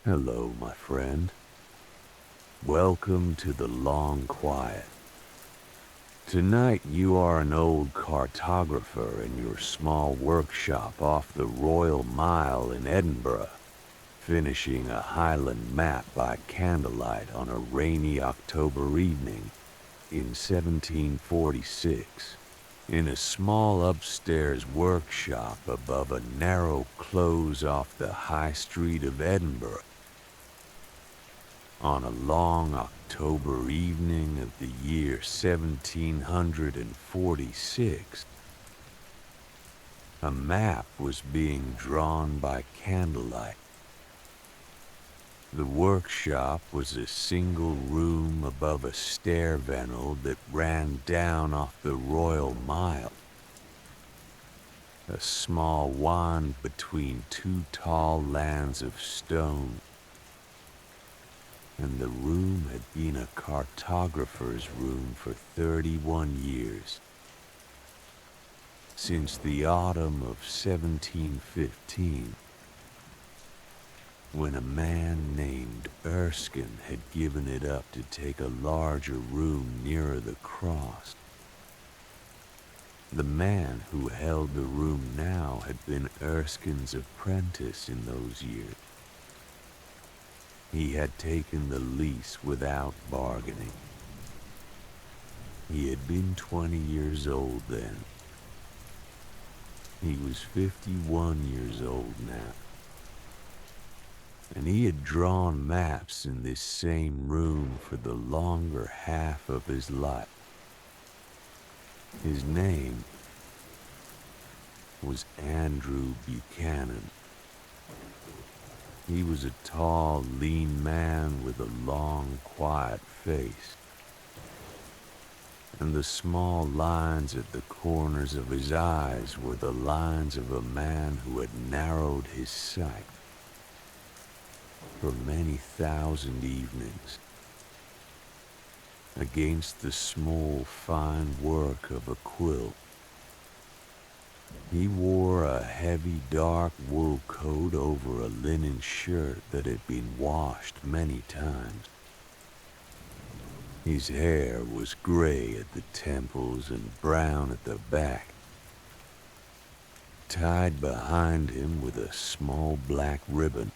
Hello, my friend. Welcome to the long quiet. Tonight you are an old cartographer in your small workshop off the Royal Mile in Edinburgh, finishing a Highland map by candlelight on a rainy October evening in 1746, in a small upstairs workshop above a narrow close off the High Street of Edinburgh. On a long October evening of the year 1746, a map was being drawn by candlelight. The workshop was a single room above a stair vennel that ran down off the Royal Mile. A small wand between two tall lands of stone. And the room had been a cartographer's room for 31 years. Since the autumn of 1715, when a man named Erskine had given it up to take a larger room nearer the cross. The man who held the room now had been Erskine's apprentice in those years. He had taken the lease without bargaining. He had been 20 years old then. He was 51 years old now. And he had drawn maps in this same room for the longer half of his life. His name was Andrew Buchanan. He was a tall, lean man with a long, quiet face. And the small lines at the corners of his eyes were the lines of a man who had narrowed his sight for many thousand evenings against the small, fine work of a quill. He wore a heavy, dark wool coat over a linen shirt that had been washed many times. His hair was gray at the temples and brown at the back, tied behind him with a small black ribbon.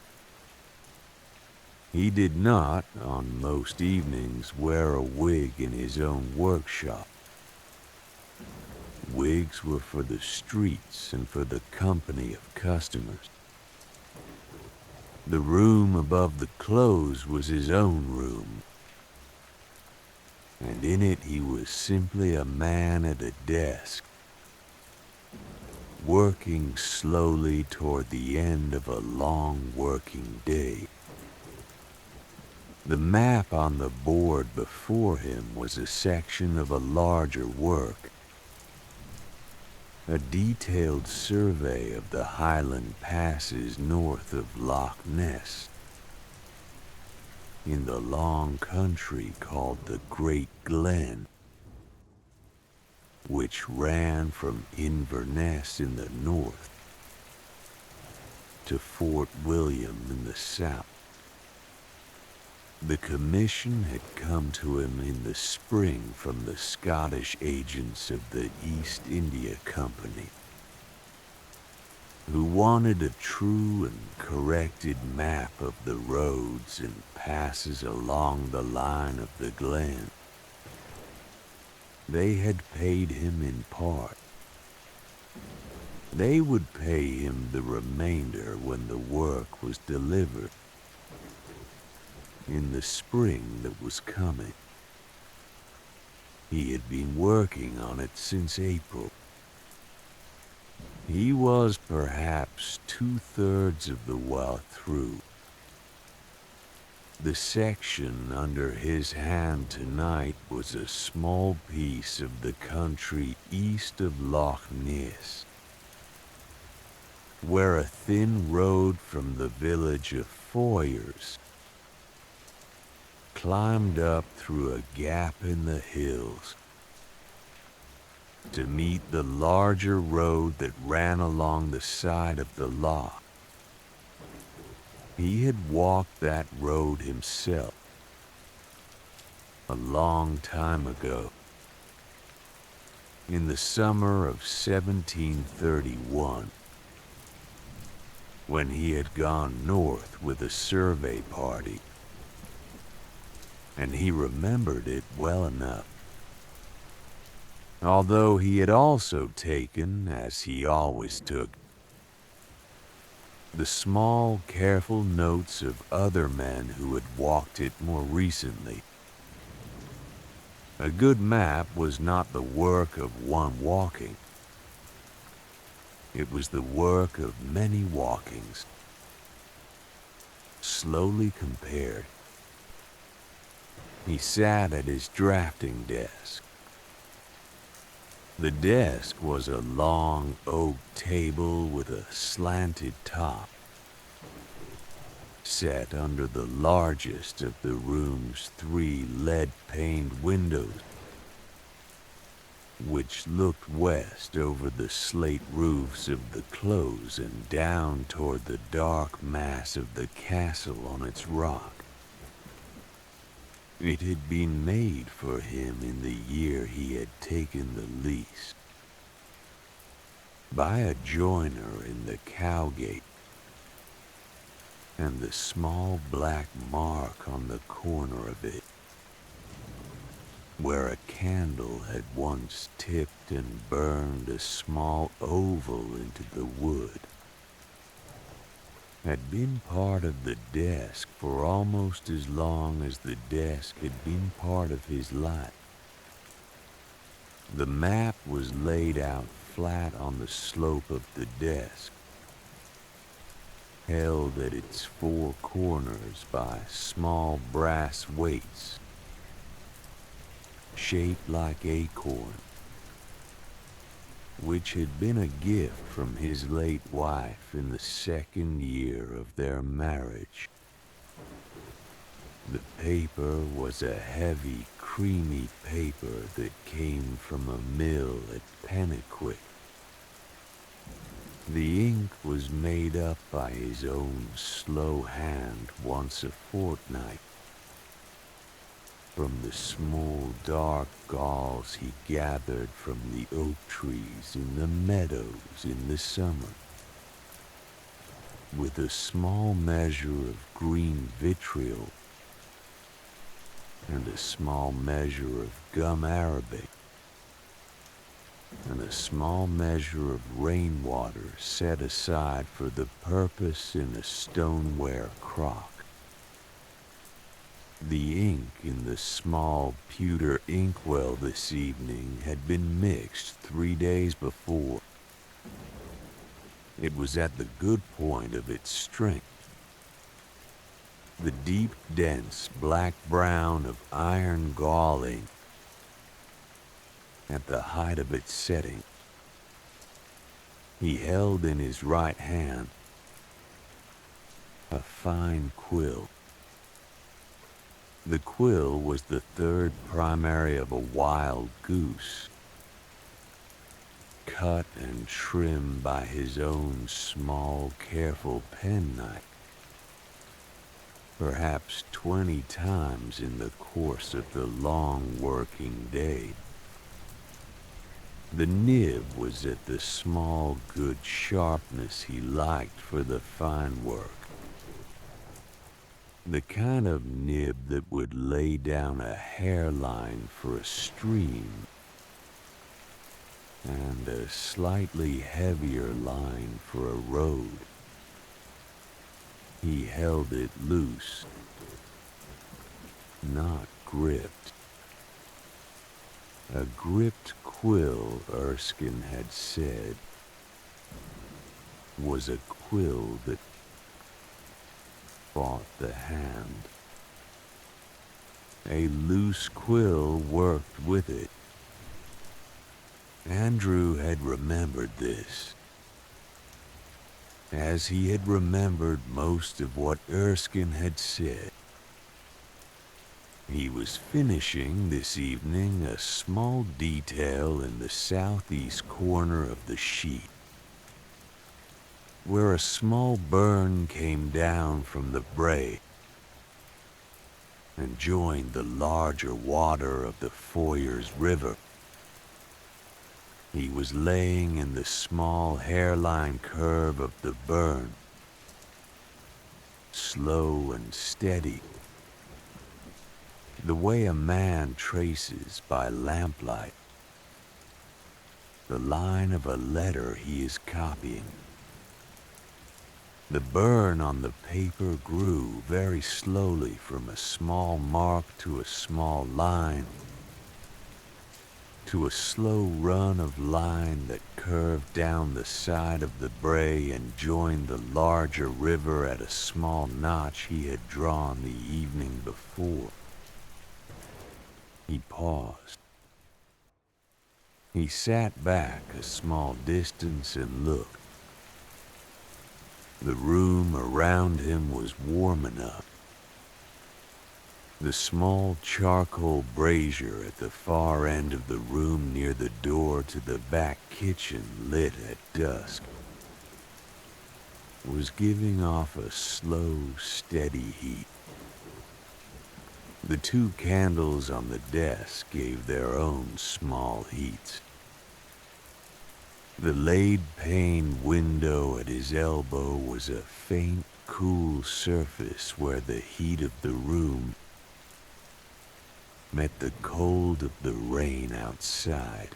He did not, on most evenings, wear a wig in his own workshop. Wigs were for the streets and for the company of customers. The room above the close was his own room, and in it he was simply a man at a desk, working slowly toward the end of a long working day. The map on the board before him was a section of a larger work, a detailed survey of the Highland passes north of Loch Ness, in the long country called the Great Glen, which ran from Inverness in the north to Fort William in the south. The commission had come to him in the spring from the Scottish agents of the East India Company, who wanted a true and corrected map of the roads and passes along the line of the glen. They had paid him in part. They would pay him the remainder when the work was delivered, in the spring that was coming. He had been working on it since April. He was perhaps 2/3 of the way through. The section under his hand tonight was a small piece of the country east of Loch Ness, where a thin road from the village of Foyers climbed up through a gap in the hills to meet the larger road that ran along the side of the loch. He had walked that road himself a long time ago, in the summer of 1731, when he had gone north with a survey party, and he remembered it well enough. Although he had also taken, as he always took, the small, careful notes of other men who had walked it more recently. A good map was not the work of one walking. It was the work of many walkings, slowly compared. He sat at his drafting desk. The desk was a long oak table with a slanted top, set under the largest of the room's 3 lead-paned windows, which looked west over the slate roofs of the close and down toward the dark mass of the castle on its rock. It had been made for him in the year he had taken the lease, by a joiner in the Cowgate, and the small black mark on the corner of it, where a candle had once tipped and burned a small oval into the wood, had been part of the desk for almost as long as the desk had been part of his life. The map was laid out flat on the slope of the desk, held at its 4 corners by small brass weights, shaped like acorn, which had been a gift from his late wife in the 2nd year of their marriage. The paper was a heavy, creamy paper that came from a mill at Pennaquick. The ink was made up by his own slow hand once a fortnight, from the small dark galls he gathered from the oak trees in the meadows in the summer, with a small measure of green vitriol and a small measure of gum arabic and a small measure of rainwater set aside for the purpose in a stoneware crock. The ink in the small pewter inkwell this evening had been mixed 3 days before. It was at the good point of its strength. The deep, dense black-brown of iron gall ink at the height of its setting. He held in his right hand a fine quill. The quill was the 3rd primary of a wild goose, cut and trimmed by his own small, careful penknife, perhaps 20 times in the course of the long working day. The nib was at the small, good sharpness he liked for the fine work. The kind of nib that would lay down a hairline for a stream, and a slightly heavier line for a road. He held it loose, not gripped. A gripped quill, Erskine had said, was a quill that fought the hand. A loose quill worked with it. Andrew had remembered this, as he had remembered most of what Erskine had said. He was finishing this evening a small detail in the southeast corner of the sheet. where a small burn came down from the brae and joined the larger water of the Foyers River. He was laying in the small hairline curve of the burn, slow and steady, the way a man traces by lamplight the line of a letter he is copying. The burn on the paper grew very slowly from a small mark to a small line, to a slow run of line that curved down the side of the brae and joined the larger river at a small notch he had drawn the evening before. He paused. He sat back a small distance and looked. The room around him was warm enough. The small charcoal brazier at the far end of the room near the door to the back kitchen, lit at dusk, was giving off a slow, steady heat. The 2 candles on the desk gave their own small heats. The laid-pane window at his elbow was a faint, cool surface where the heat of the room met the cold of the rain outside,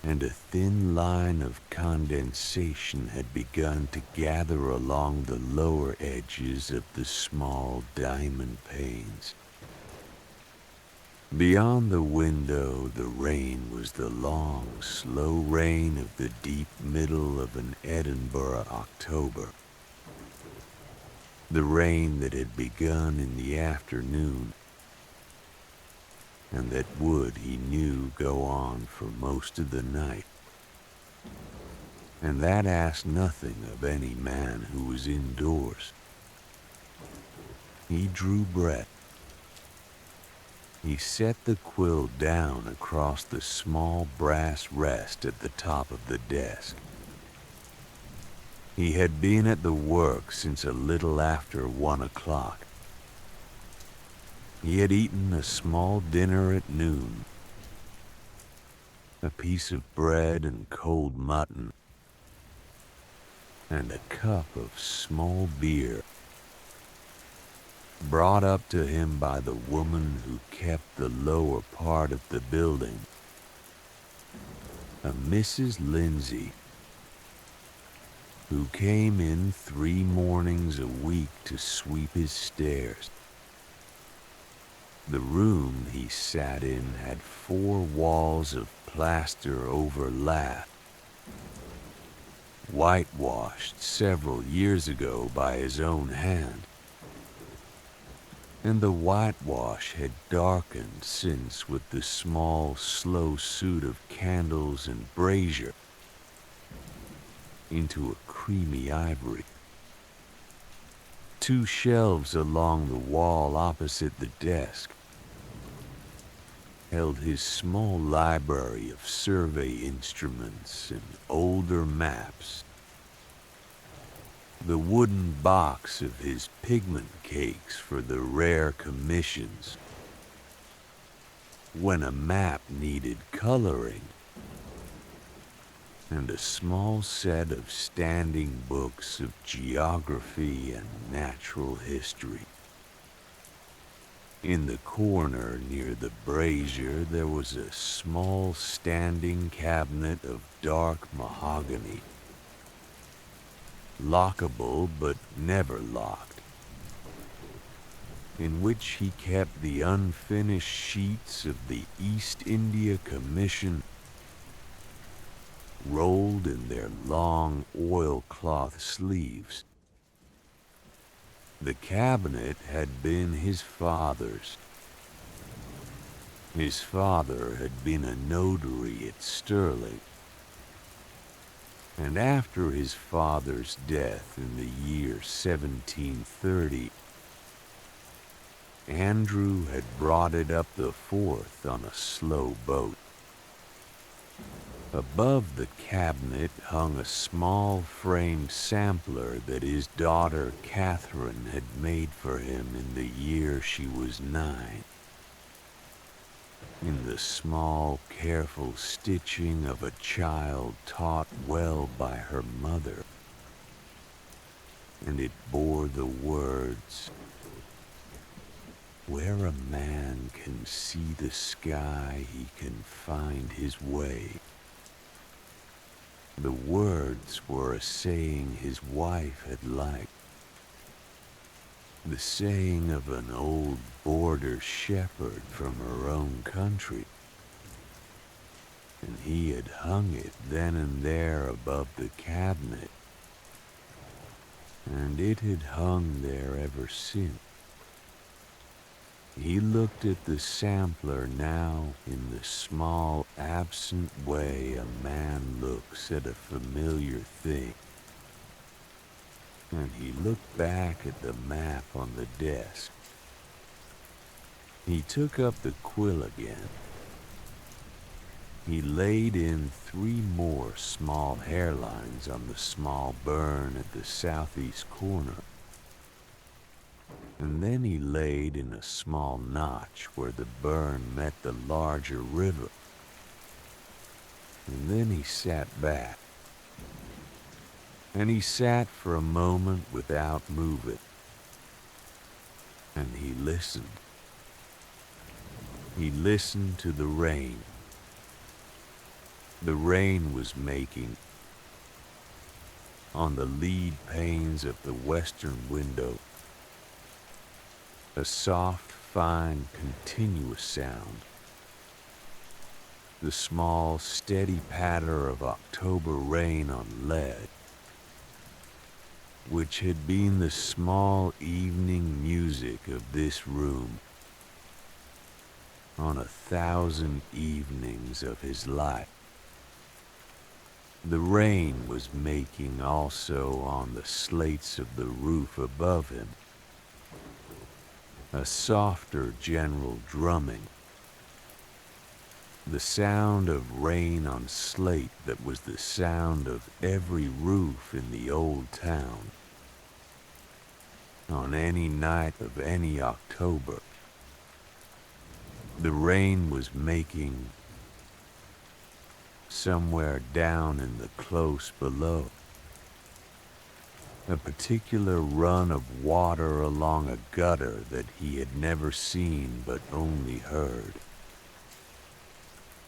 and a thin line of condensation had begun to gather along the lower edges of the small diamond panes. Beyond the window, the rain was the long, slow rain of the deep middle of an Edinburgh October. The rain that had begun in the afternoon, and that would, he knew, go on for most of the night. And that asked nothing of any man who was indoors. He drew breath. He set the quill down across the small brass rest at the top of the desk. He had been at the work since a little after 1 o'clock. He had eaten a small dinner at noon, a piece of bread and cold mutton, and a cup of small beer, brought up to him by the woman who kept the lower part of the building, a Mrs. Lindsay, who came in 3 mornings a week to sweep his stairs. The room he sat in had 4 walls of plaster overlapped, whitewashed several years ago by his own hand, and the whitewash had darkened since with the small, slow suit of candles and brazier into a creamy ivory. 2 shelves along the wall opposite the desk held his small library of survey instruments and older maps, the wooden box of his pigment cakes for the rare commissions when a map needed coloring, and a small set of standing books of geography and natural history. In the corner near the brazier there was a small standing cabinet of dark mahogany, lockable but never locked, in which he kept the unfinished sheets of the East India Commission rolled in their long oilcloth sleeves. The cabinet had been his father's. His father had been a notary at Stirling, and after his father's death in the year 1730, Andrew had brought it up the Forth on a slow boat. Above the cabinet hung a small framed sampler that his daughter Catherine had made for him in the year she was 9. In the small, careful stitching of a child taught well by her mother, and it bore the words, "Where a man can see the sky, he can find his way." The words were a saying his wife had liked, the saying of an old border shepherd from her own country, and he had hung it then and there above the cabinet, and it had hung there ever since. He looked at the sampler now in the small, absent way a man looks at a familiar thing, and he looked back at the map on the desk. He took up the quill again. He laid in 3 more small hairlines on the small burn at the southeast corner, and then he laid in a small notch where the burn met the larger river, and then he sat back. And he sat for a moment without moving, and he listened. He listened to the rain. The rain was making on the lead panes of the western window a soft, fine, continuous sound. The small, steady patter of October rain on lead, which had been the small evening music of this room on 1,000 evenings of his life. The rain was making also on the slates of the roof above him a softer general drumming, the sound of rain on slate that was the sound of every roof in the old town on any night of any October. The rain was making somewhere down in the close below a particular run of water along a gutter that he had never seen but only heard.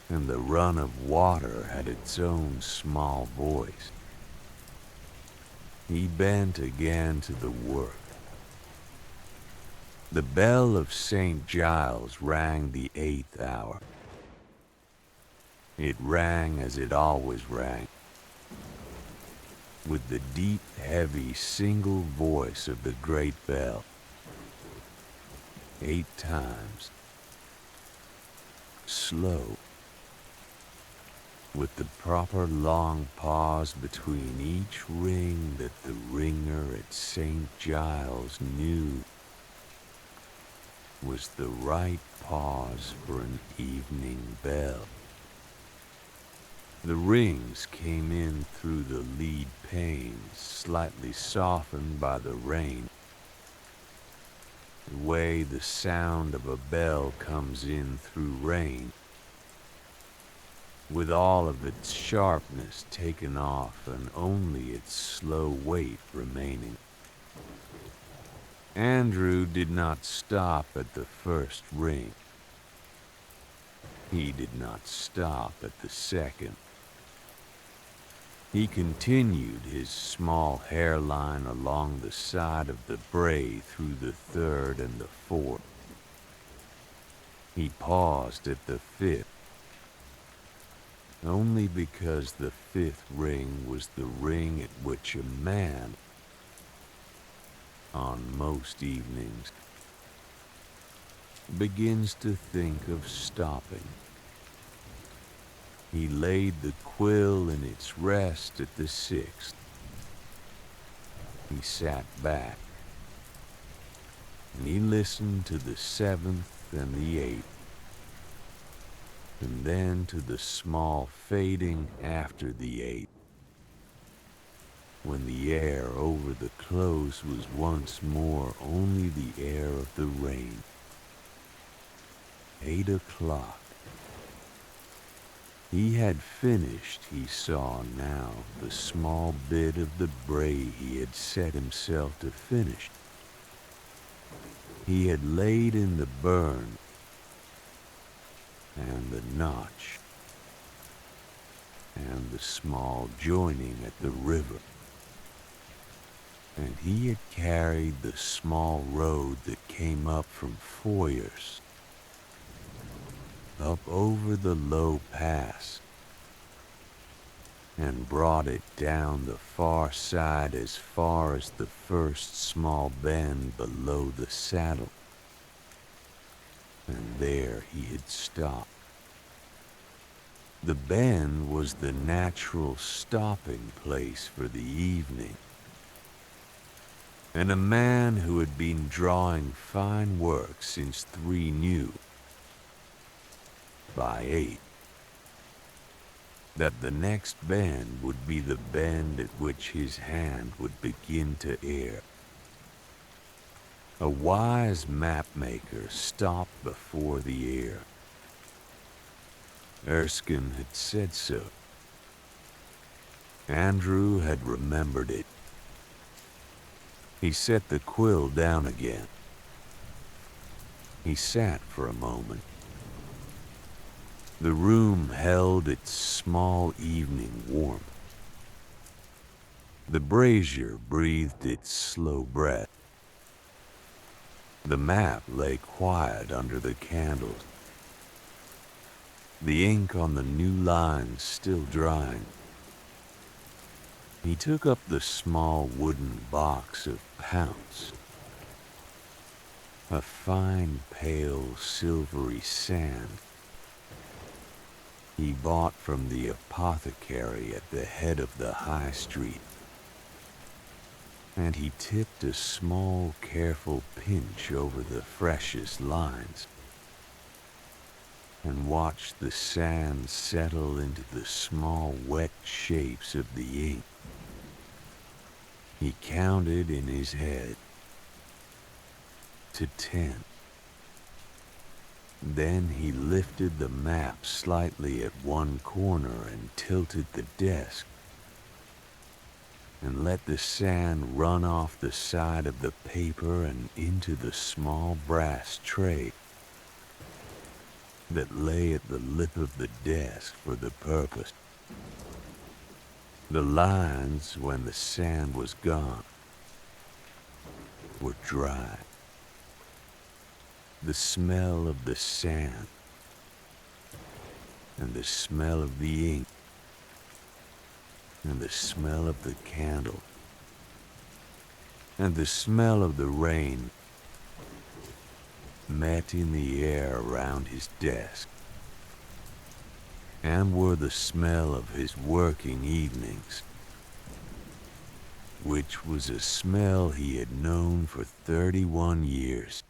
And the run of water had its own small voice. He bent again to the work. The bell of St Giles rang the 8th hour. It rang as it always rang, with the deep, heavy, single voice of the great bell. 8 times. Slow, with the proper long pause between each ring that the ringer at St Giles knew was the right pause for an evening bell. The rings came in through the lead panes, slightly softened by the rain, the way the sound of a bell comes in through rain, with all of its sharpness taken off and only its slow weight remaining. Andrew did not stop at the first ring. He did not stop at the second. He continued his small hairline along the side of the bray through the 3rd and the 4th. He paused at the 5th, only because the 5th ring was the ring at which a man, on most evenings, begins to think of stopping. He laid the quill in its rest at the 6th. He sat back, and he listened to the 7th and the 8th. and then to the small fading after the 8, when the air over the close was once more only the air of the rain. 8 o'clock. He had finished, he saw now, the small bit of the bray he had set himself to finish. He had laid in the burn and the notch and the small joining at the river, and he had carried the small road that came up from Foyers, up over the low pass, and brought it down the far side as far as the first small bend below the saddle, and there he had stopped. The bend was the natural stopping place for the evening, and a man who had been drawing fine work since 3 knew, by 8, that the next bend would be the bend at which his hand would begin to err. A wise mapmaker stopped before the air. Erskine had said so. Andrew had remembered it. He set the quill down again. He sat for a moment. The room held its small evening warmth. The brazier breathed its slow breath. The map lay quiet under the candles, the ink on the new lines still drying. He took up the small wooden box of pounce, a fine pale silvery sand he bought from the apothecary at the head of the high street, and he tipped a small careful pinch over the freshest lines, and watched the sand settle into the small wet shapes of the ink. He counted in his head to 10. Then he lifted the map slightly at one corner and tilted the desk, and let the sand run off the side of the paper and into the small brass tray that lay at the lip of the desk for the purpose. The lines, when the sand was gone, were dry. The smell of the sand and the smell of the ink and the smell of the candle and the smell of the rain met in the air around his desk, and were the smell of his working evenings, which was a smell he had known for 31 years.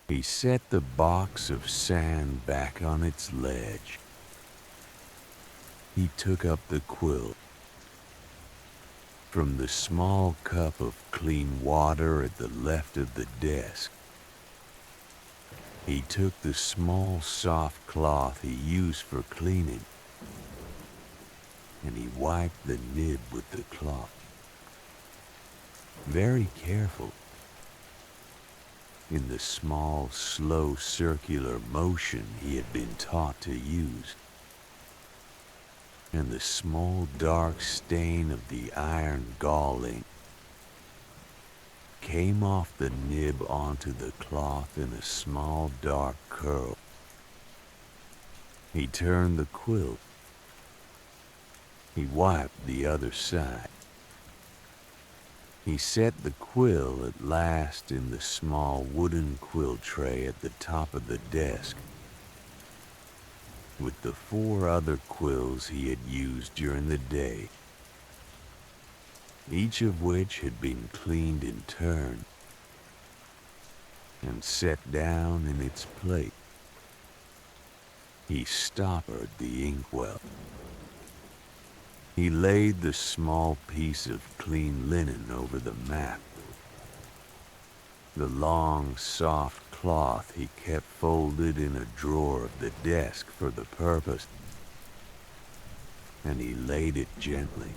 He set the box of sand back on its ledge. He took up the quill. From the small cup of clean water at the left of the desk, he took the small soft cloth he used for cleaning, and he wiped the nib with the cloth. Very careful, in the small, slow circular motion he had been taught to use, and the small dark stain of the iron gall ink came off the nib onto the cloth in a small dark curl. He turned the quill. He wiped the other side. He set the quill at last in the small wooden quill tray at the top of the desk, with the 4 other quills he had used during the day, each of which had been cleaned in turn and set down in its place. he stoppered the inkwell. He laid the small piece of clean linen over the map. The long, soft cloth he kept folded in a drawer of the desk for the purpose, and he laid it gently,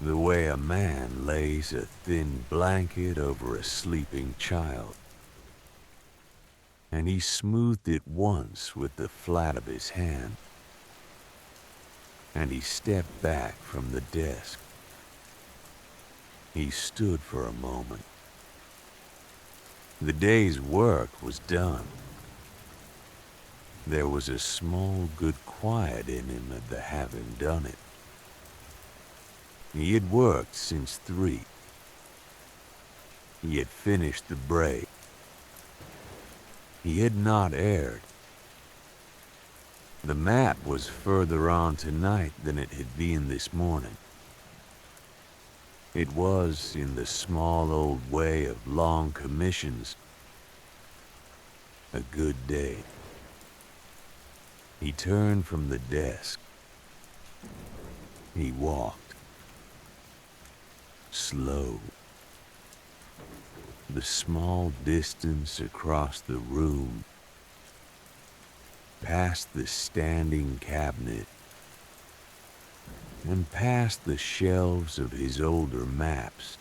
the way a man lays a thin blanket over a sleeping child. And he smoothed it once with the flat of his hand, and he stepped back from the desk. He stood for a moment. The day's work was done. There was a small good quiet in him at the having done it. He had worked since 3. He had finished the braid. He had not erred. The map was further on tonight than it had been this morning. It was, in the small old way of long commissions, a good day. He turned from the desk. He walked. Slow. The small distance across the room, past the standing cabinet, and past the shelves of his older maps,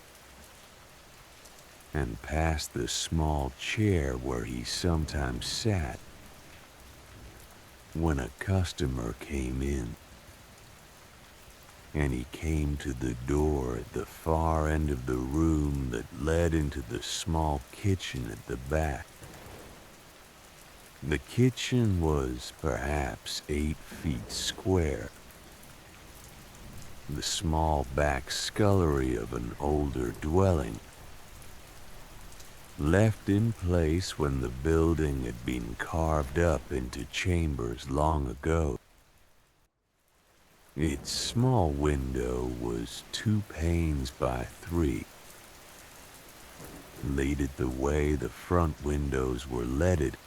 and past the small chair where he sometimes sat when a customer came in. And he came to the door at the far end of the room that led into the small kitchen at the back. The kitchen was perhaps 8 feet square. The small back scullery of an older dwelling, left in place when the building had been carved up into chambers long ago. Its small window was 2 panes by 3, leaded the way the front windows were leaded,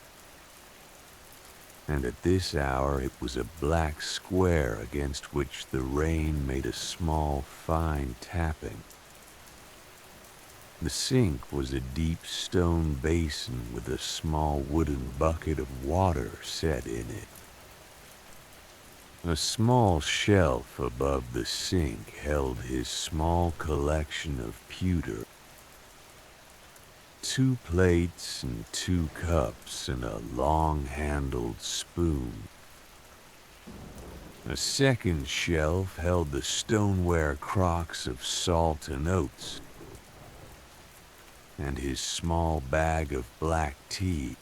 and at this hour it was a black square against which the rain made a small, fine tapping. The sink was a deep stone basin with a small wooden bucket of water set in it. A small shelf above the sink held his small collection of pewter. 2 plates and 2 cups and a long-handled spoon. A second shelf held the stoneware crocks of salt and oats, and his small bag of black tea,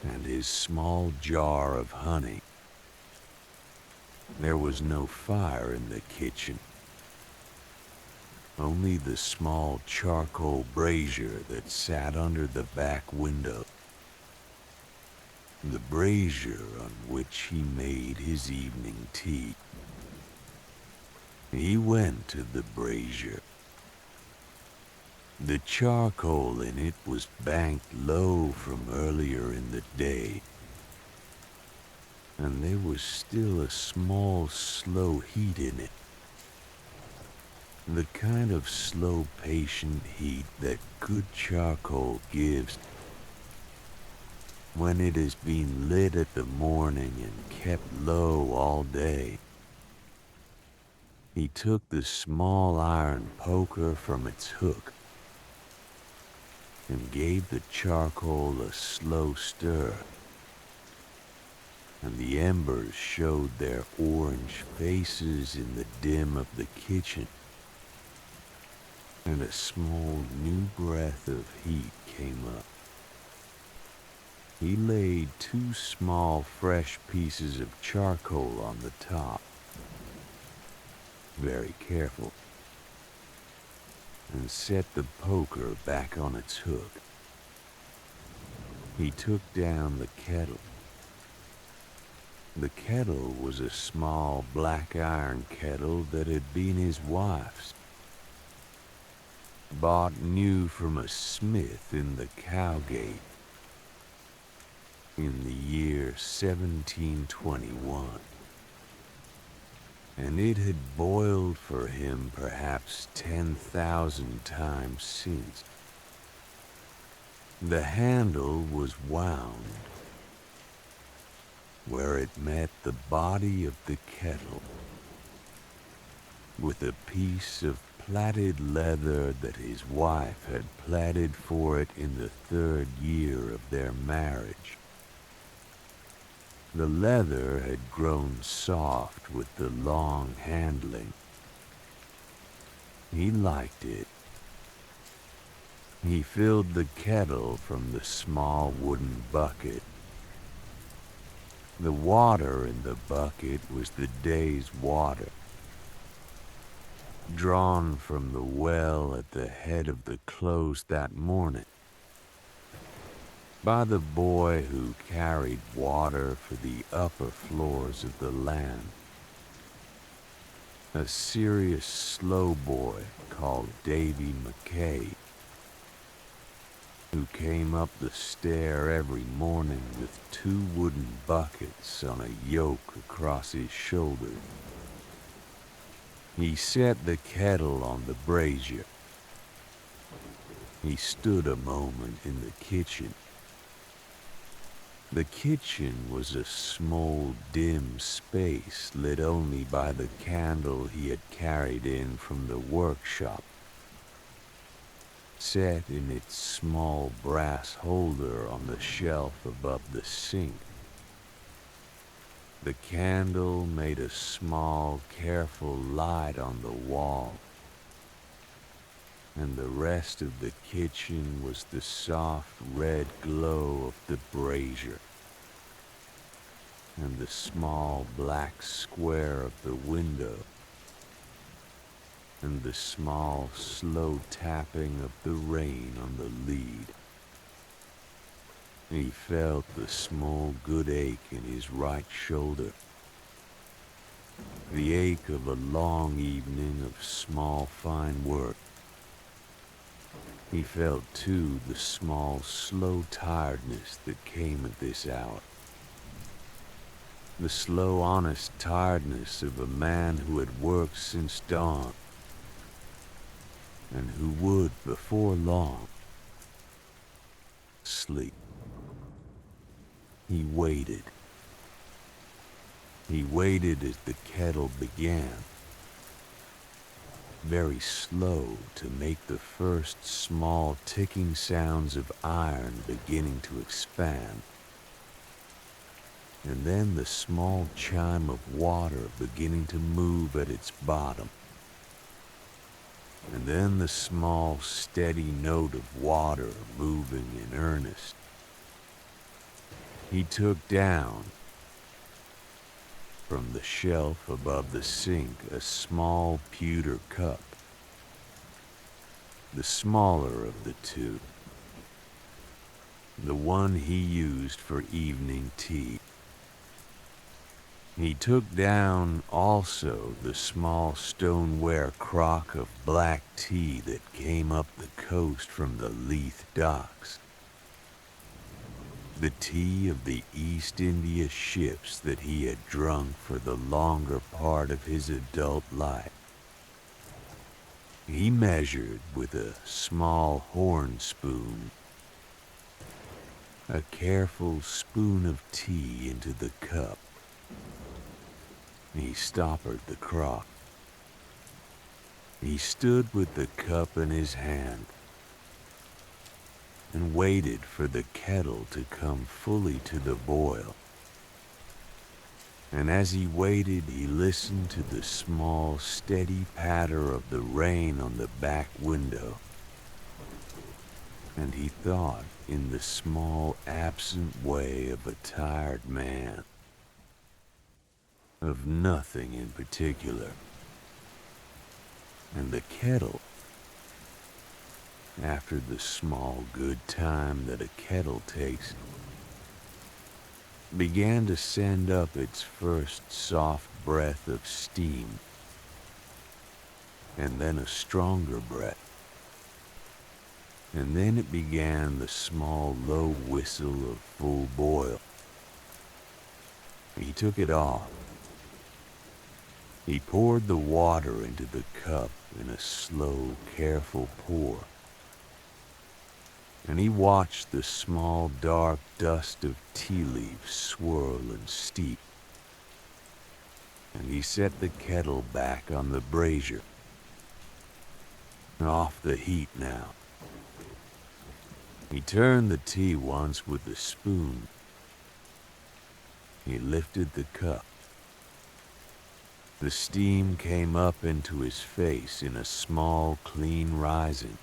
and his small jar of honey. There was no fire in the kitchen, only the small charcoal brazier that sat under the back window, the brazier on which he made his evening tea. He went to the brazier. The charcoal in it was banked low from earlier in the day, and there was still a small, slow heat in it. The kind of slow, patient heat that good charcoal gives when it has been lit at the morning and kept low all day. He took the small iron poker from its hook and gave the charcoal a slow stir, and the embers showed their orange faces in the dim of the kitchen, and a small new breath of heat came up. He laid 2 small fresh pieces of charcoal on the top, very careful, and set the poker back on its hook. He took down the kettle. The kettle was a small black iron kettle that had been his wife's, bought new from a smith in the Cowgate. in the year 1721, and it had boiled for him perhaps 10,000 times since. The handle was wound where it met the body of the kettle with a piece of plaited leather that his wife had plaited for it in the 3rd year of their marriage. The leather had grown soft with the long handling. He liked it. He filled the kettle from the small wooden bucket. The water in the bucket was the day's water, drawn from the well at the head of the close that morning by the boy who carried water for the upper floors of the land. A serious, slow boy called Davy McKay, who came up the stair every morning with 2 wooden buckets on a yoke across his shoulder. He set the kettle on the brazier. He stood a moment in the kitchen. The kitchen was a small, dim space lit only by the candle he had carried in from the workshop, set in its small brass holder on the shelf above the sink. The candle made a small, careful light on the wall, and the rest of the kitchen was the soft red glow of the brazier, and the small black square of the window, and the small, slow tapping of the rain on the lead. He felt the small good ache in his right shoulder, the ache of a long evening of small, fine work. He felt, too, the small, slow tiredness that came at this hour. The slow, honest tiredness of a man who had worked since dawn, and who would, before long, sleep. He waited. He waited as the kettle began, very slow, to make the first small ticking sounds of iron beginning to expand, and then the small chime of water beginning to move at its bottom, and then the small steady note of water moving in earnest. He took down from the shelf above the sink a small pewter cup, the smaller of the 2, the one he used for evening tea. He took down also the small stoneware crock of black tea that came up the coast from the Leith docks, the tea of the East India ships that he had drunk for the longer part of his adult life. He measured with a small horn spoon a careful spoon of tea into the cup. He stoppered the crock. He stood with the cup in his hand and waited for the kettle to come fully to the boil. And as he waited, he listened to the small, steady patter of the rain on the back window. And he thought in the small, absent way of a tired man, of nothing in particular. And the kettle, after the small good time that a kettle takes, began to send up its first soft breath of steam, and then a stronger breath, and then it began the small low whistle of full boil. He took it off. He poured the water into the cup in a slow, careful pour, and he watched the small, dark dust of tea leaves swirl and steep. And he set the kettle back on the brazier. Off the heat now. He turned the tea once with the spoon. He lifted the cup. The steam came up into his face in a small, clean rising.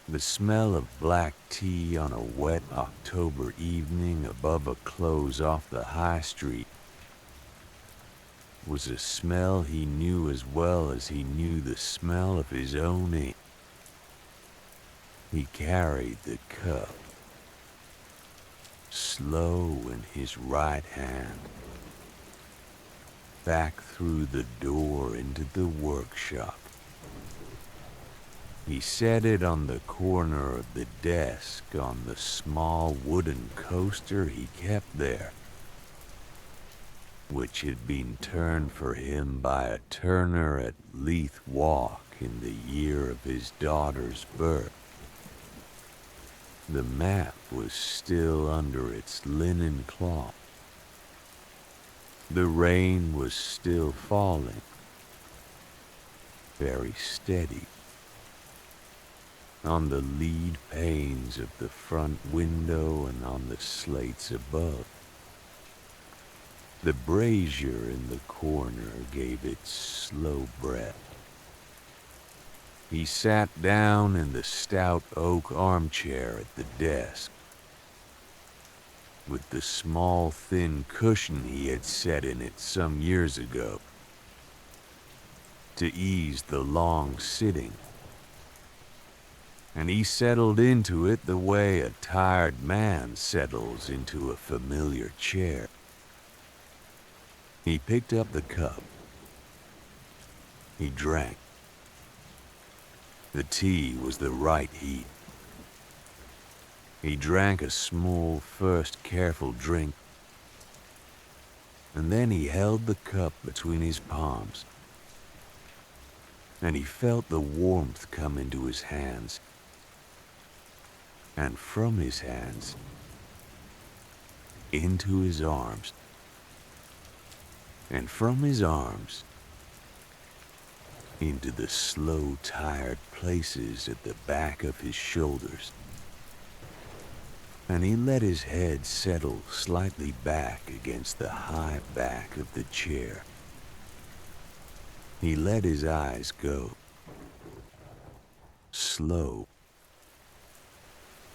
The smell of black tea on a wet October evening above a close off the high street was a smell he knew as well as he knew the smell of his own ink. He carried the cup, slow in his right hand, back through the door into the workshop. He set it on the corner of the desk on the small wooden coaster he kept there, which had been turned for him by a turner at Leith Walk in the year of his daughter's birth. The map was still under its linen cloth. The rain was still falling, very steady, on the lead panes of the front window and on the slates above. The brazier in the corner gave its slow breath. He sat down in the stout oak armchair at the desk, with the small thin cushion he had set in it some years ago, to ease the long sitting. And he settled into it the way a tired man settles into a familiar chair. He picked up the cup. He drank. The tea was the right heat. He drank a small, first careful drink, and then he held the cup between his palms, and he felt the warmth come into his hands, and from his hands into his arms, and from his arms into the slow, tired places at the back of his shoulders. And he let his head settle slightly back against the high back of the chair. He let his eyes go, slow,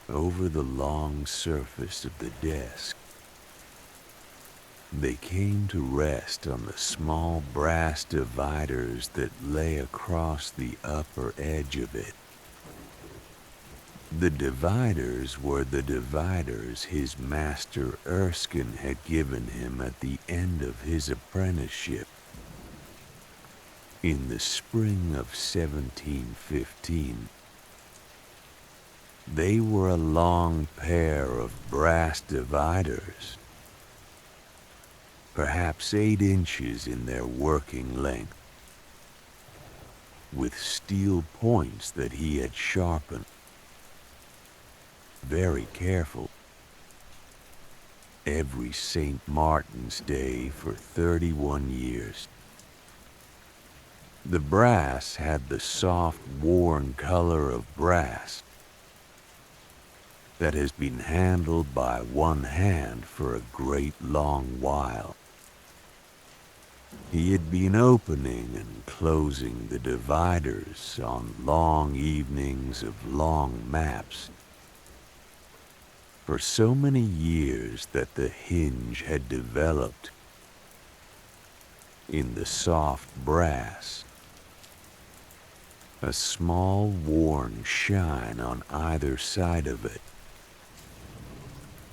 over the long surface of the desk. They came to rest on the small brass dividers that lay across the upper edge of it. The dividers were the dividers his master Erskine had given him at the end of his apprenticeship. In the spring of 1715, they were a long pair of brass dividers, perhaps 8 inches in their working length, with steel points that he had sharpened. Very careful. Every St. Martin's Day for 31 years. The brass had the soft, worn color of brass that has been handled by one hand for a great long while. He had been opening and closing the dividers on long evenings of long maps for so many years that the hinge had developed in the soft brass a small worn shine on either side of it,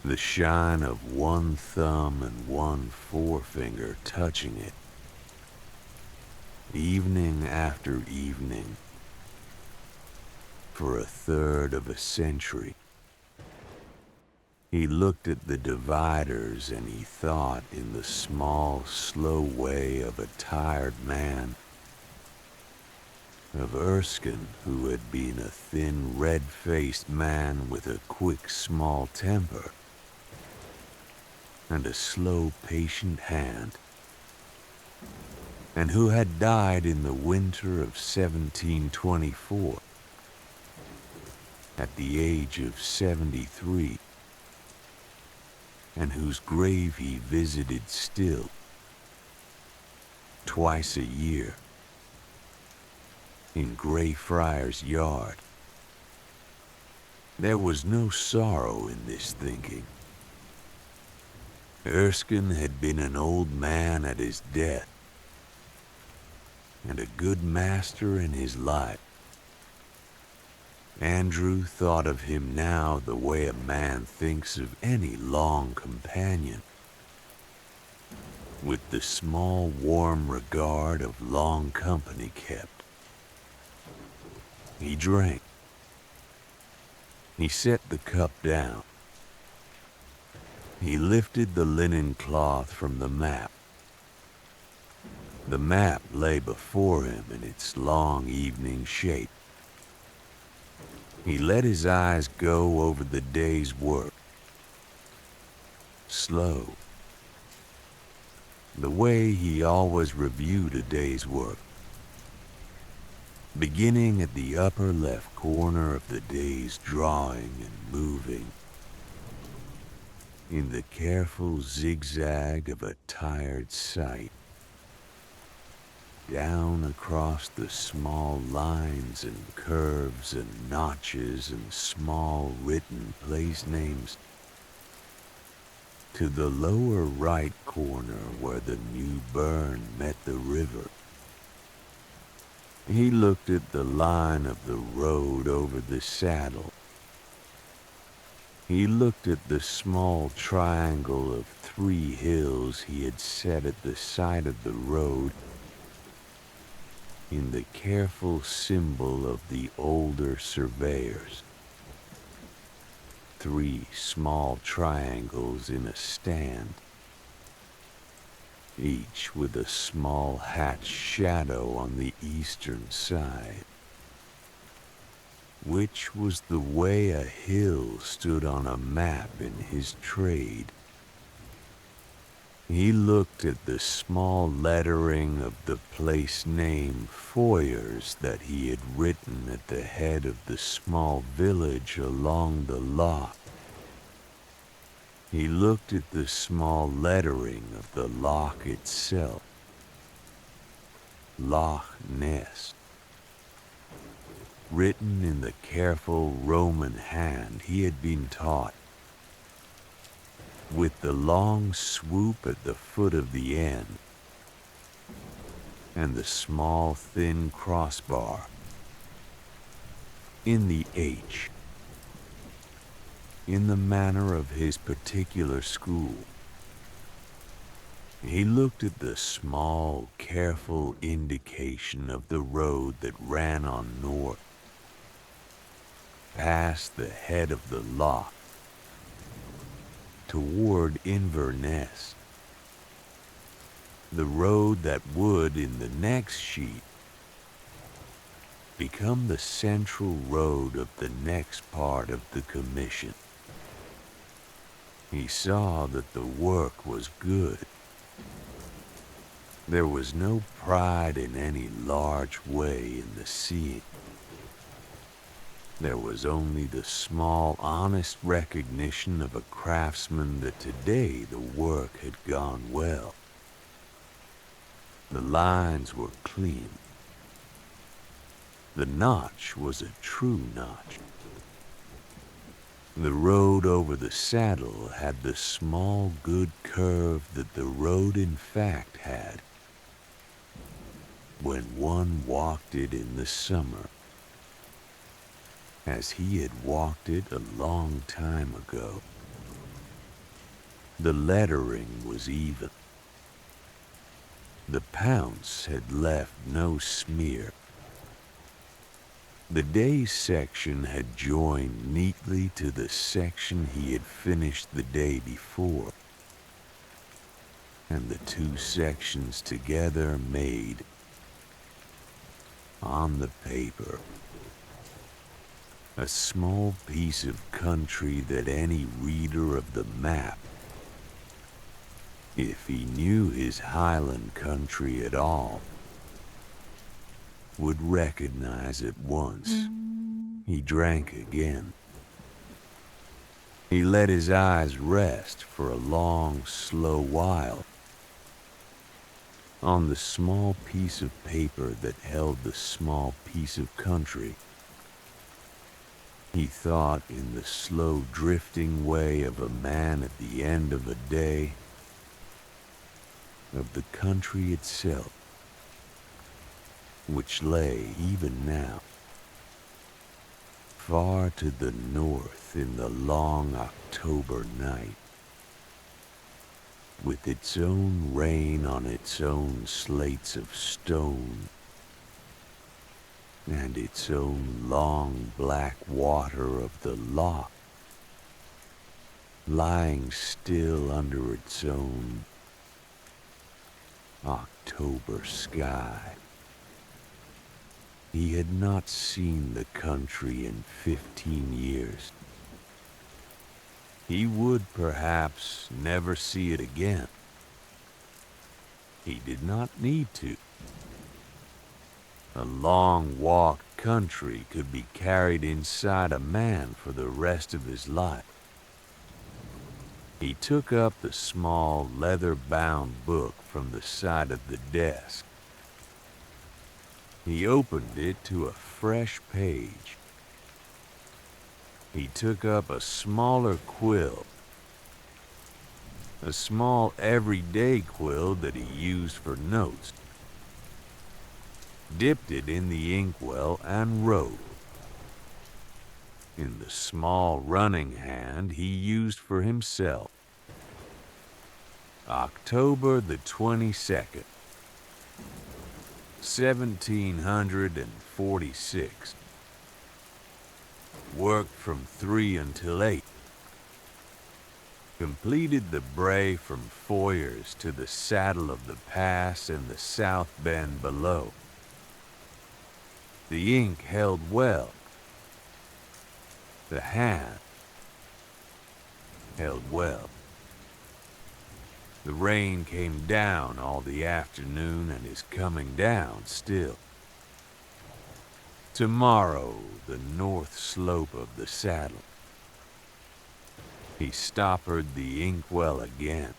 the shine of one thumb and one forefinger touching it, evening after evening, for a third of a century. He looked at the dividers and he thought in the small, slow way of a tired man, of Erskine, who had been a thin, red-faced man with a quick, small temper and a slow, patient hand, and who had died in the winter of 1724 at the age of 73, and whose grave he visited still, twice a year, in Greyfriars Yard. There was no sorrow in this thinking. Erskine had been an old man at his death, and a good master in his life. Andrew thought of him now the way a man thinks of any long companion, with the small warm regard of long company kept. He drank. He set the cup down. He lifted the linen cloth from the map. The map lay before him in its long evening shape. He let his eyes go over the day's work. Slow. The way he always reviewed a day's work. Beginning at the upper left corner of the day's drawing and moving, in the careful zigzag of a tired sight, down across the small lines and curves and notches and small written place names, to the lower right corner where the new burn met the river. He looked at the line of the road over the saddle. He looked at the small triangle of 3 hills he had set at the side of the road in the careful symbol of the older surveyors. 3 small triangles in a stand, each with a small hatched shadow on the eastern side, which was the way a hill stood on a map in his trade. He looked at the small lettering of the place name Foyers that he had written at the head of the small village along the loch. He looked at the small lettering of the loch itself. Loch Ness. Written in the careful Roman hand he had been taught, with the long swoop at the foot of the N, and the small thin crossbar in the H, in the manner of his particular school. He looked at the small, careful indication of the road that ran on north, past the head of the loch, toward Inverness, the road that would, in the next sheet, become the central road of the next part of the commission. He saw that the work was good. There was no pride in any large way in the seeing. There was only the small, honest recognition of a craftsman that today the work had gone well. The lines were clean. The notch was a true notch. The road over the saddle had the small, good curve that the road in fact had when one walked it in the summer, as he had walked it a long time ago. The lettering was even. The pounce had left no smear. The day's section had joined neatly to the section he had finished the day before, and the two sections together made, on the paper, a small piece of country that any reader of the map, if he knew his Highland country at all, would recognize at once. He drank again. He let his eyes rest for a long, slow while on the small piece of paper that held the small piece of country. He thought in the slow drifting way of a man at the end of a day, of the country itself, which lay even now far to the north in the long October night, with its own rain on its own slates of stone, and its own long black water of the loch lying still under its own October sky. He had not seen the country in 15 years. He would perhaps never see it again. He did not need to. A long walked country could be carried inside a man for the rest of his life. He took up the small leather-bound book from the side of the desk. He opened it to a fresh page. He took up a smaller quill, a small everyday quill that he used for notes, dipped it in the inkwell and wrote. In the small running hand he used for himself, October the 22nd, 1746. Worked from 3 until 8. Completed the bray from Foyers to the saddle of the pass and the south bend below. The ink held well. The hand held well. The rain came down all the afternoon and is coming down still. Tomorrow, the north slope of the saddle. He stoppered the inkwell again.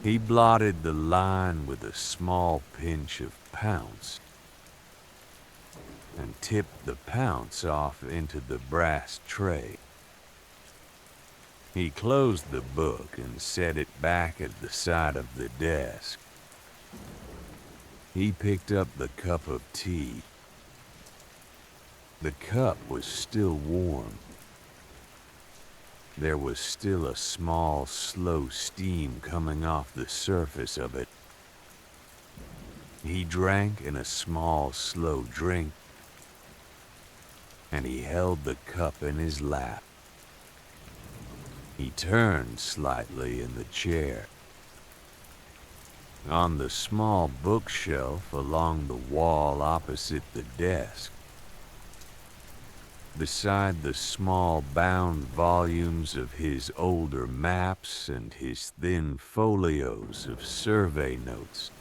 He blotted the line with a small pinch of pounce and tipped the pounce off into the brass tray. He closed the book and set it back at the side of the desk. He picked up the cup of tea. The cup was still warm. There was still a small, slow steam coming off the surface of it. He drank in a small, slow drink, and he held the cup in his lap. He turned slightly in the chair. On the small bookshelf along the wall opposite the desk, beside the small bound volumes of his older maps and his thin folios of survey notes,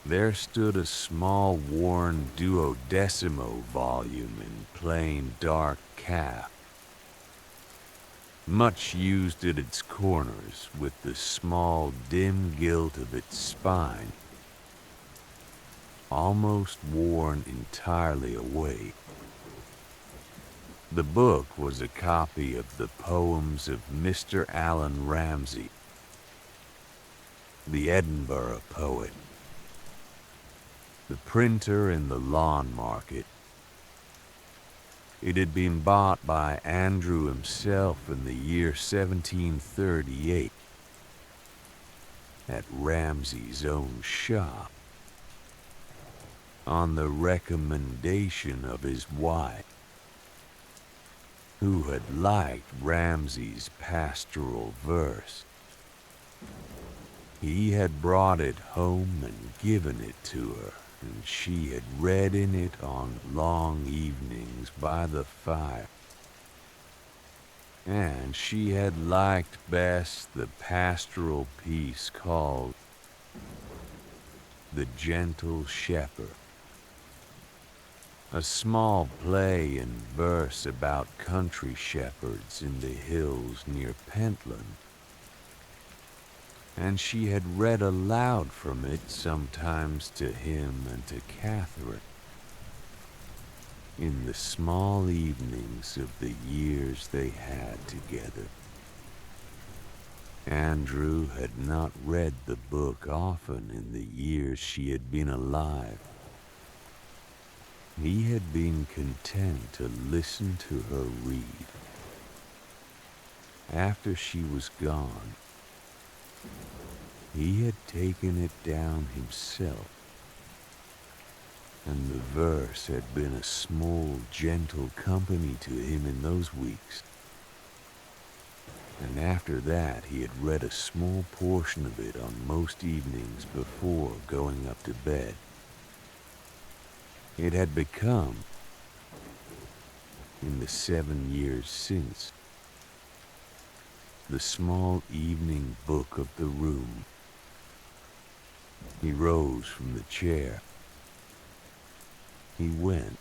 there stood a small worn duodecimo volume in plain dark calf, much used at its corners with the small dim gilt of its spine almost worn entirely away. The book was a copy of the poems of Mr. Allan Ramsay, the Edinburgh poet, the printer in the Lawn Market. It had been bought by Andrew himself in the year 1738 at Ramsay's own shop. on the recommendation of his wife, who had liked Ramsay's pastoral verse. He had brought it home and given it to her, and she had read in it on long evenings by the fire. And she had liked best the pastoral piece called The Gentle Shepherd, a small play in verse about country shepherds in the hills near Pentland, and she had read aloud from it sometimes to him and to Catherine in the small evenings of the years they had together. Andrew had not read the book often in the years she had been alive. He had been content to listen to her read. After she was gone, he had taken it down himself, and the verse had been a small, gentle company to him in those weeks. And after that, he had read a small portion of it on most evenings before going up to bed. It had become, in the 7 years since, the small evening book of the room. He rose from the chair. He went,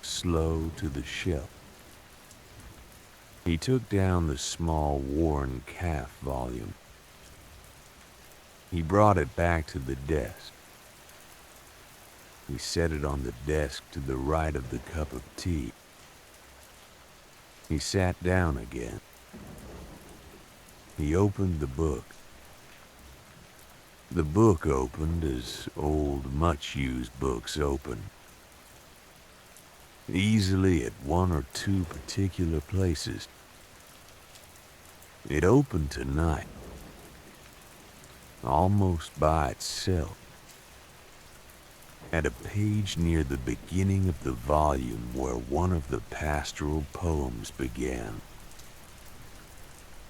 slow to the shelf. He took down the small worn calf volume. He brought it back to the desk. He set it on the desk to the right of the cup of tea. He sat down again. He opened the book. The book opened as old, much-used books open, easily at one or two particular places. It opened tonight, almost by itself, at a page near the beginning of the volume where one of the pastoral poems began.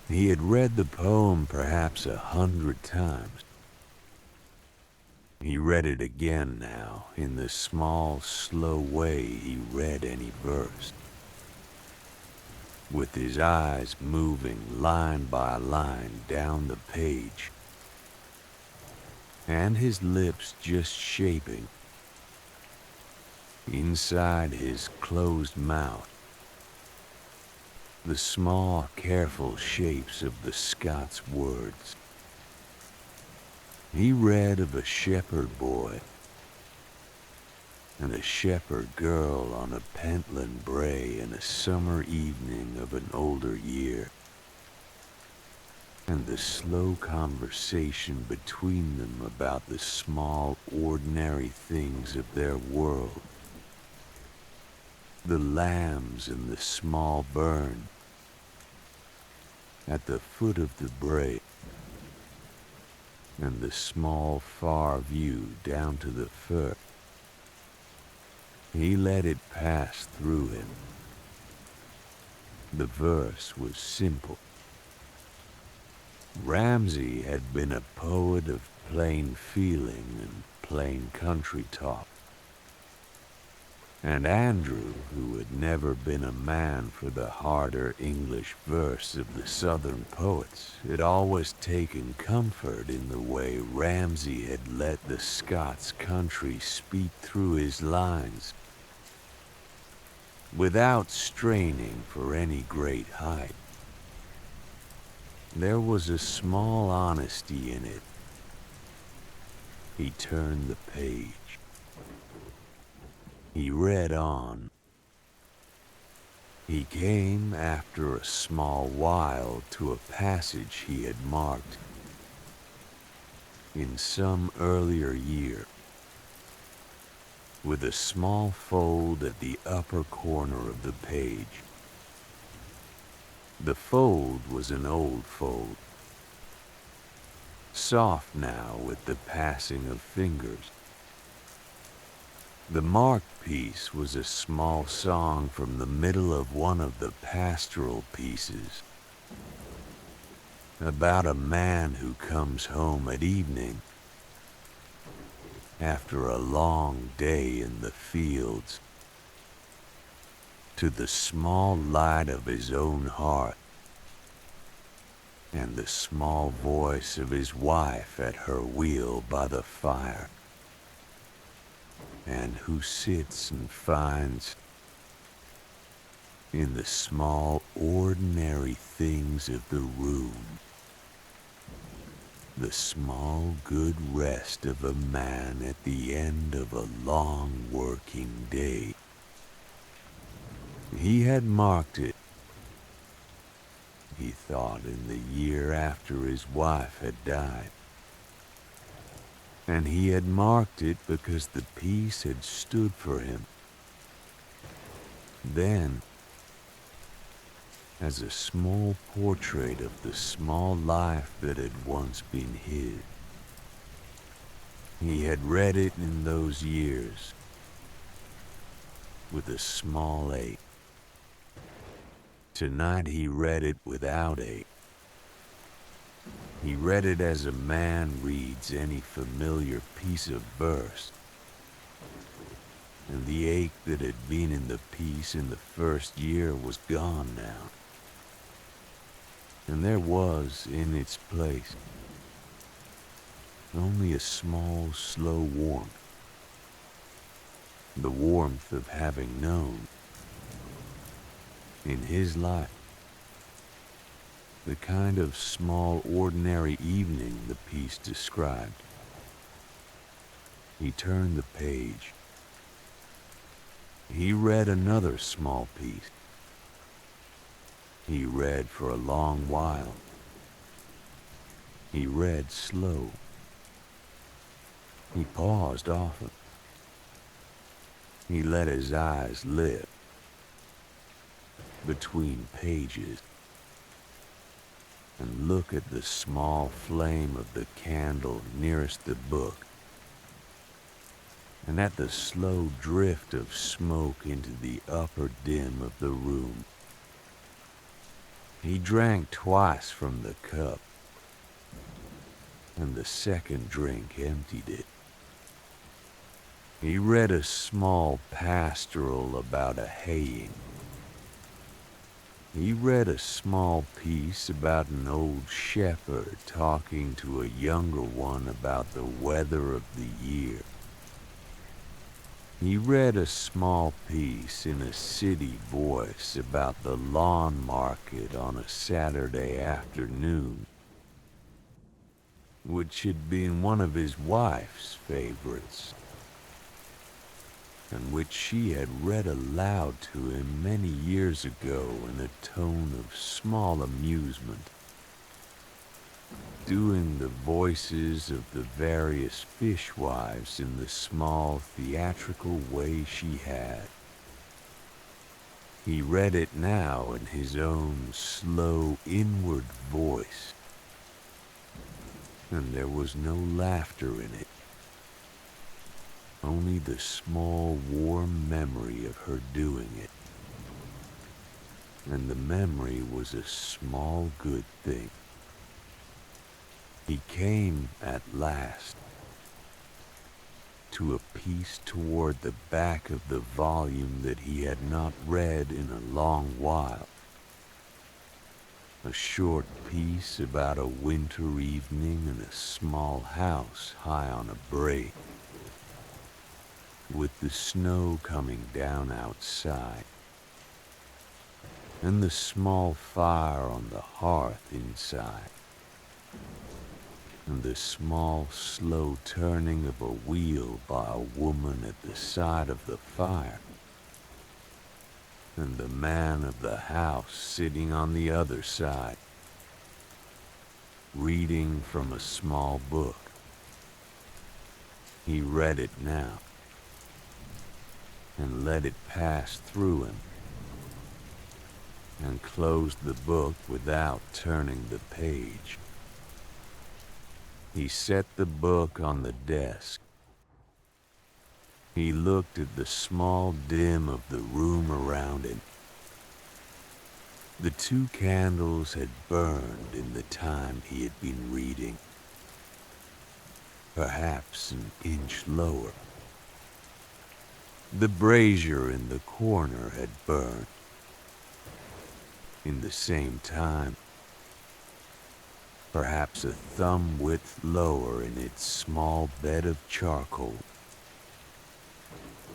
He had read the poem perhaps 100 times. He read it again now, in the small, slow way he read any verse, with his eyes moving line by line down the page, and his lips just shaping, inside his closed mouth, the small, careful shapes of the Scots words. He read of a shepherd boy and a shepherd girl on a Pentland brae in a summer evening of an older year, and the slow conversation between them about the small, ordinary things of their world, the lambs in the small burn at the foot of the brae, and the small far view down to the firth. He let it pass through him. The verse was simple. Ramsay had been a poet of plain feeling and plain country talk. And Andrew, who had never been a man for the harder English verse of the Southern poets, had always taken comfort in the way Ramsay had let the Scots country speak through his lines, without straining for any great height. There was a small honesty in it. He turned the page. He read on. He came after a small while to a passage he had marked in some earlier year, with a small fold at the upper corner of the page. The fold was an old fold, soft now with the passing of fingers. The marked piece was a small song from the middle of one of the pastoral pieces, about a man who comes home at evening after a long day in the fields to the small light of his own heart and the small voice of his wife at her wheel by the fire, and who sits and finds in the small ordinary things of the room the small good rest of a man at the end of a long working day. He had marked it, he thought, in the year after his wife had died. And he had marked it because the piece had stood for him. Then, as a small portrait of the small life that had once been his. He had read it in those years with a small ache. Tonight he read it without ache. He read it as a man reads any familiar piece of verse, and the ache that had been in the piece in the first year was gone now. And there was, in its place, only a small, slow warmth. The warmth of having known, in his life, the kind of small, ordinary evening the piece described. He turned the page. He read another small piece. He read for a long while. He read slow. He paused often. He let his eyes lift between pages and look at the small flame of the candle nearest the book, and at the slow drift of smoke into the upper dim of the room. He drank twice from the cup, and the second drink emptied it. He read a small pastoral about a haying. He read a small piece about an old shepherd talking to a younger one about the weather of the year. He read a small piece in a city voice about the lawn market on a Saturday afternoon, which had been one of his wife's favorites, and which she had read aloud to him many years ago in a tone of small amusement, doing the voices of the various fishwives in the small theatrical way she had. He read it now in his own slow inward voice, and there was no laughter in it, only the small warm memory of her doing it. And the memory was a small good thing. He came at last to a piece toward the back of the volume that he had not read in a long while. A short piece about a winter evening in a small house high on a brae, with the snow coming down outside, and the small fire on the hearth inside, and the small, slow turning of a wheel by a woman at the side of the fire, and the man of the house sitting on the other side, reading from a small book. He read it now, and let it pass through him, and closed the book without turning the page. He set the book on the desk. He looked at the small dim of the room around him. The 2 candles had burned in the time he had been reading, perhaps an inch lower. The brazier in the corner had burned in the same time, perhaps a thumb width lower in its small bed of charcoal.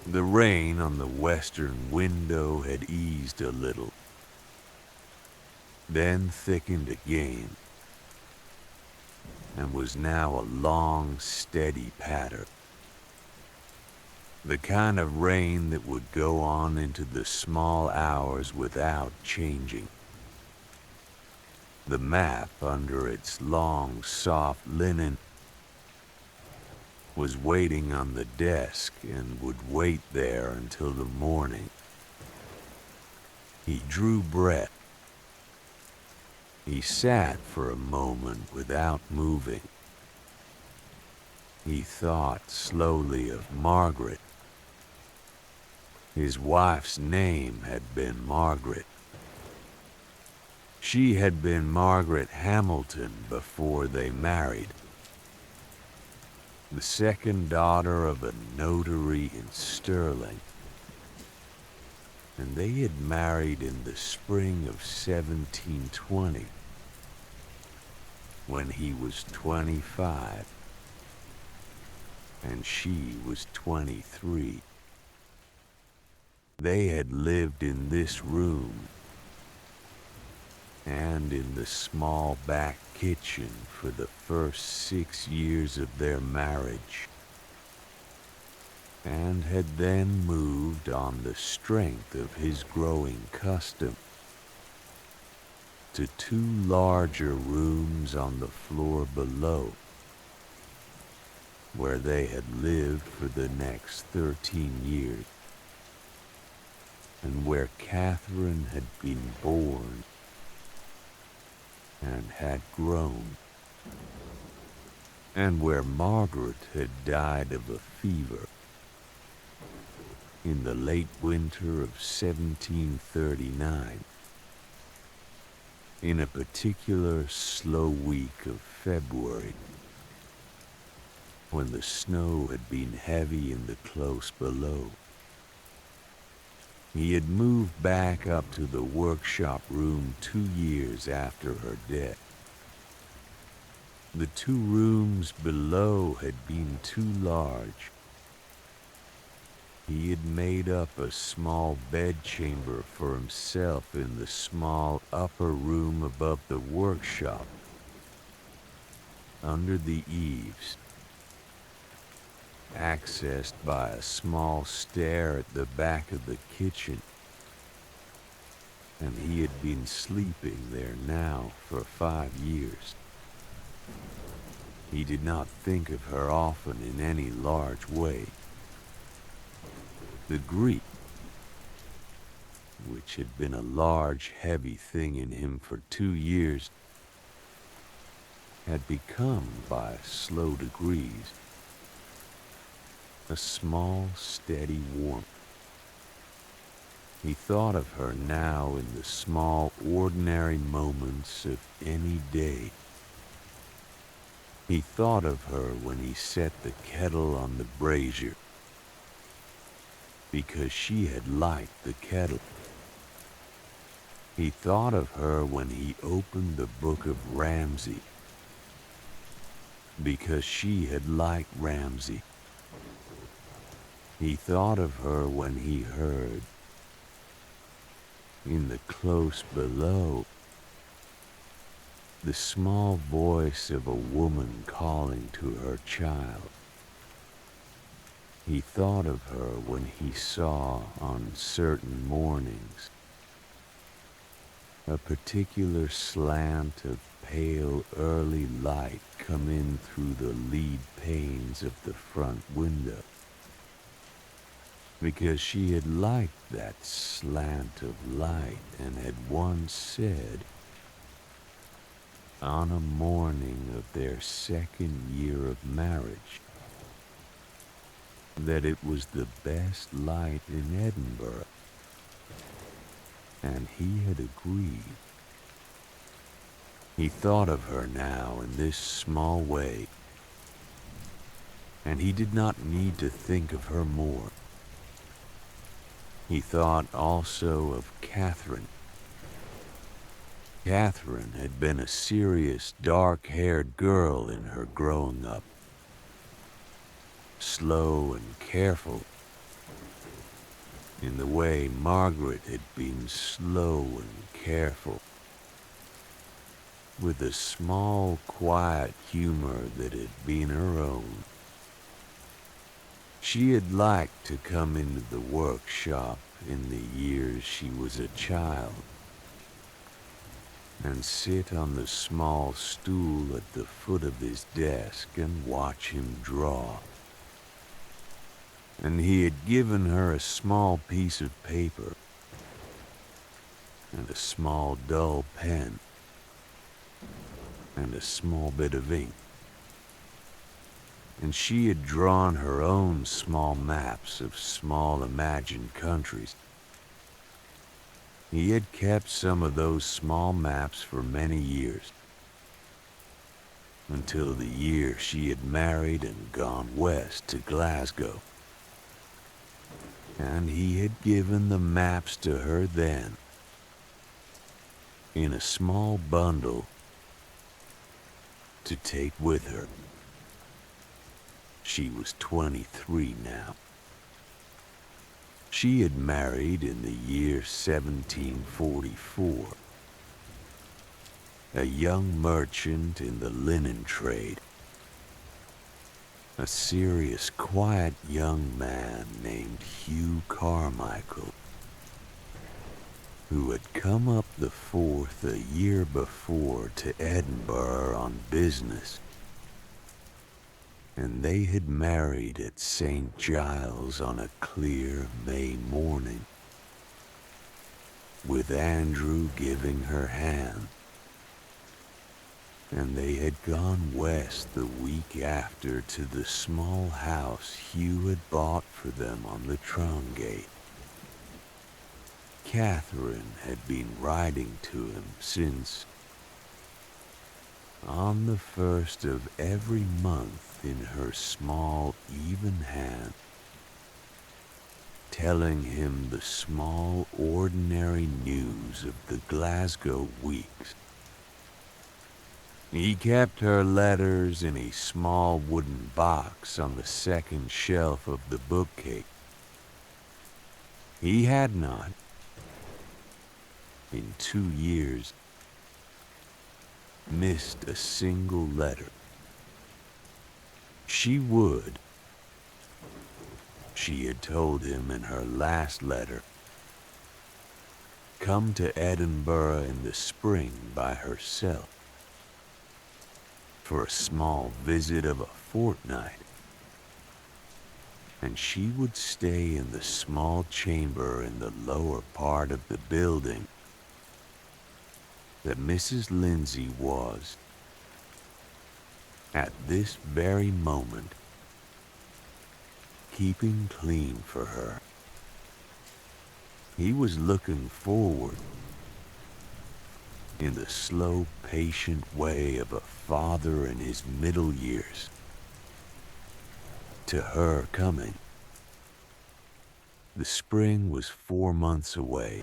The rain on the western window had eased a little, then thickened again, and was now a long, steady patter. The kind of rain that would go on into the small hours without changing. The map under its long, soft linen was waiting on the desk and would wait there until the morning. He drew breath. He sat for a moment without moving. He thought slowly of Margaret. His wife's name had been Margaret. She had been Margaret Hamilton before they married. The second daughter of a notary in Stirling. And they had married in the spring of 1720, when he was 25, and she was 23. They had lived in this room and in the small back kitchen for the first 6 years of their marriage, and had then moved on the strength of his growing custom to 2 larger rooms on the floor below, where they had lived for the next 13 years, and where Catherine had been born and had grown, and where Margaret had died of a fever in the late winter of 1739, in a particular slow week of February, when the snow had been heavy in the close below. He had moved back up to the workshop room 2 years after her death. The 2 rooms below had been too large. He had made up a small bedchamber for himself in the small upper room above the workshop, under the eaves, accessed by a small stair at the back of the kitchen, and he had been sleeping there now for 5 years. He did not think of her often in any large way. The grief, which had been a large, heavy thing in him for 2 years, had become, by slow degrees, a small, steady warmth. He thought of her now in the small, ordinary moments of any day. He thought of her when he set the kettle on the brazier, because she had liked the kettle. He thought of her when he opened the book of Ramsay, because she had liked Ramsay. He thought of her when he heard, in the close below, the small voice of a woman calling to her child. He thought of her when he saw, on certain mornings, a particular slant of pale early light come in through the lead panes of the front window, because she had liked that slant of light and had once said, on a morning of their second year of marriage that it was the best light in Edinburgh, and he had agreed. He thought of her now in this small way, and he did not need to think of her more. He thought also of Catherine. Catherine had been a serious, dark-haired girl in her growing up, slow and careful, in the way Margaret had been slow and careful, with a small, quiet humor that had been her own. She had liked to come into the workshop in the years she was a child and sit on the small stool at the foot of his desk and watch him draw. And he had given her a small piece of paper and a small dull pen and a small bit of ink. And she had drawn her own small maps of small imagined countries. He had kept some of those small maps for many years, until the year she had married and gone west to Glasgow. And he had given the maps to her then, in a small bundle, to take with her. She was 23 now. She had married in the year 1744, a young merchant in the linen trade, a serious, quiet young man named Hugh Carmichael, who had come up the Forth a year before to Edinburgh on business, and they had married at St Giles on a clear May morning, with Andrew giving her hand, and they had gone west the week after to the small house Hugh had bought for them on the Trongate. Catherine had been writing to him since, on the first of every month, in her small, even hand, telling him the small, ordinary news of the Glasgow weeks. He kept her letters in a small wooden box on the second shelf of the bookcase. He had not, in 2 years, missed a single letter. She would, she had told him in her last letter, come to Edinburgh in the spring by herself for a small visit of a fortnight, and she would stay in the small chamber in the lower part of the building that Mrs. Lindsay was, at this very moment, keeping clean for her. He was looking forward, in the slow, patient way of a father in his middle years, to her coming. The spring was 4 months away.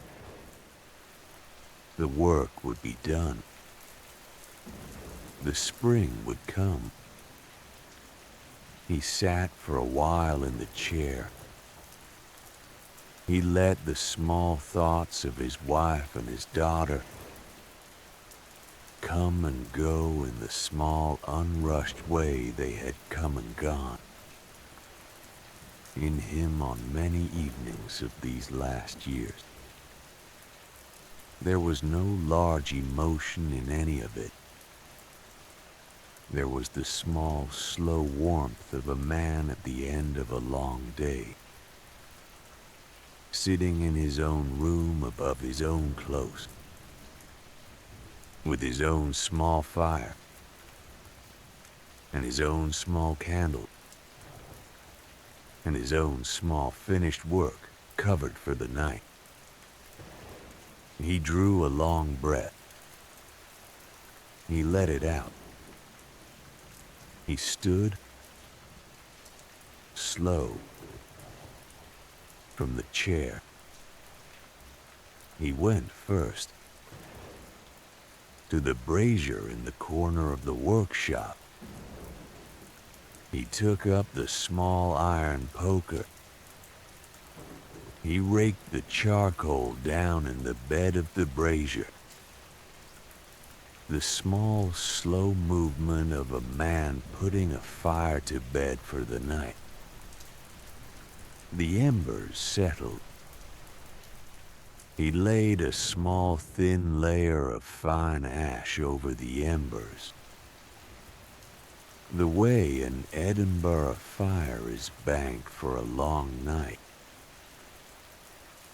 The work would be done. The spring would come. He sat for a while in the chair. He let the small thoughts of his wife and his daughter come and go in the small, unrushed way they had come and gone in him on many evenings of these last years. There was no large emotion in any of it. There was the small, slow warmth of a man at the end of a long day, sitting in his own room above his own clothes, with his own small fire and his own small candle and his own small finished work covered for the night. He drew a long breath. He let it out. He stood, slow, from the chair. He went first to the brazier in the corner of the workshop. He took up the small iron poker. He raked the charcoal down in the bed of the brazier. The small, slow movement of a man putting a fire to bed for the night. The embers settled. He laid a small, thin layer of fine ash over the embers. The way an Edinburgh fire is banked for a long night.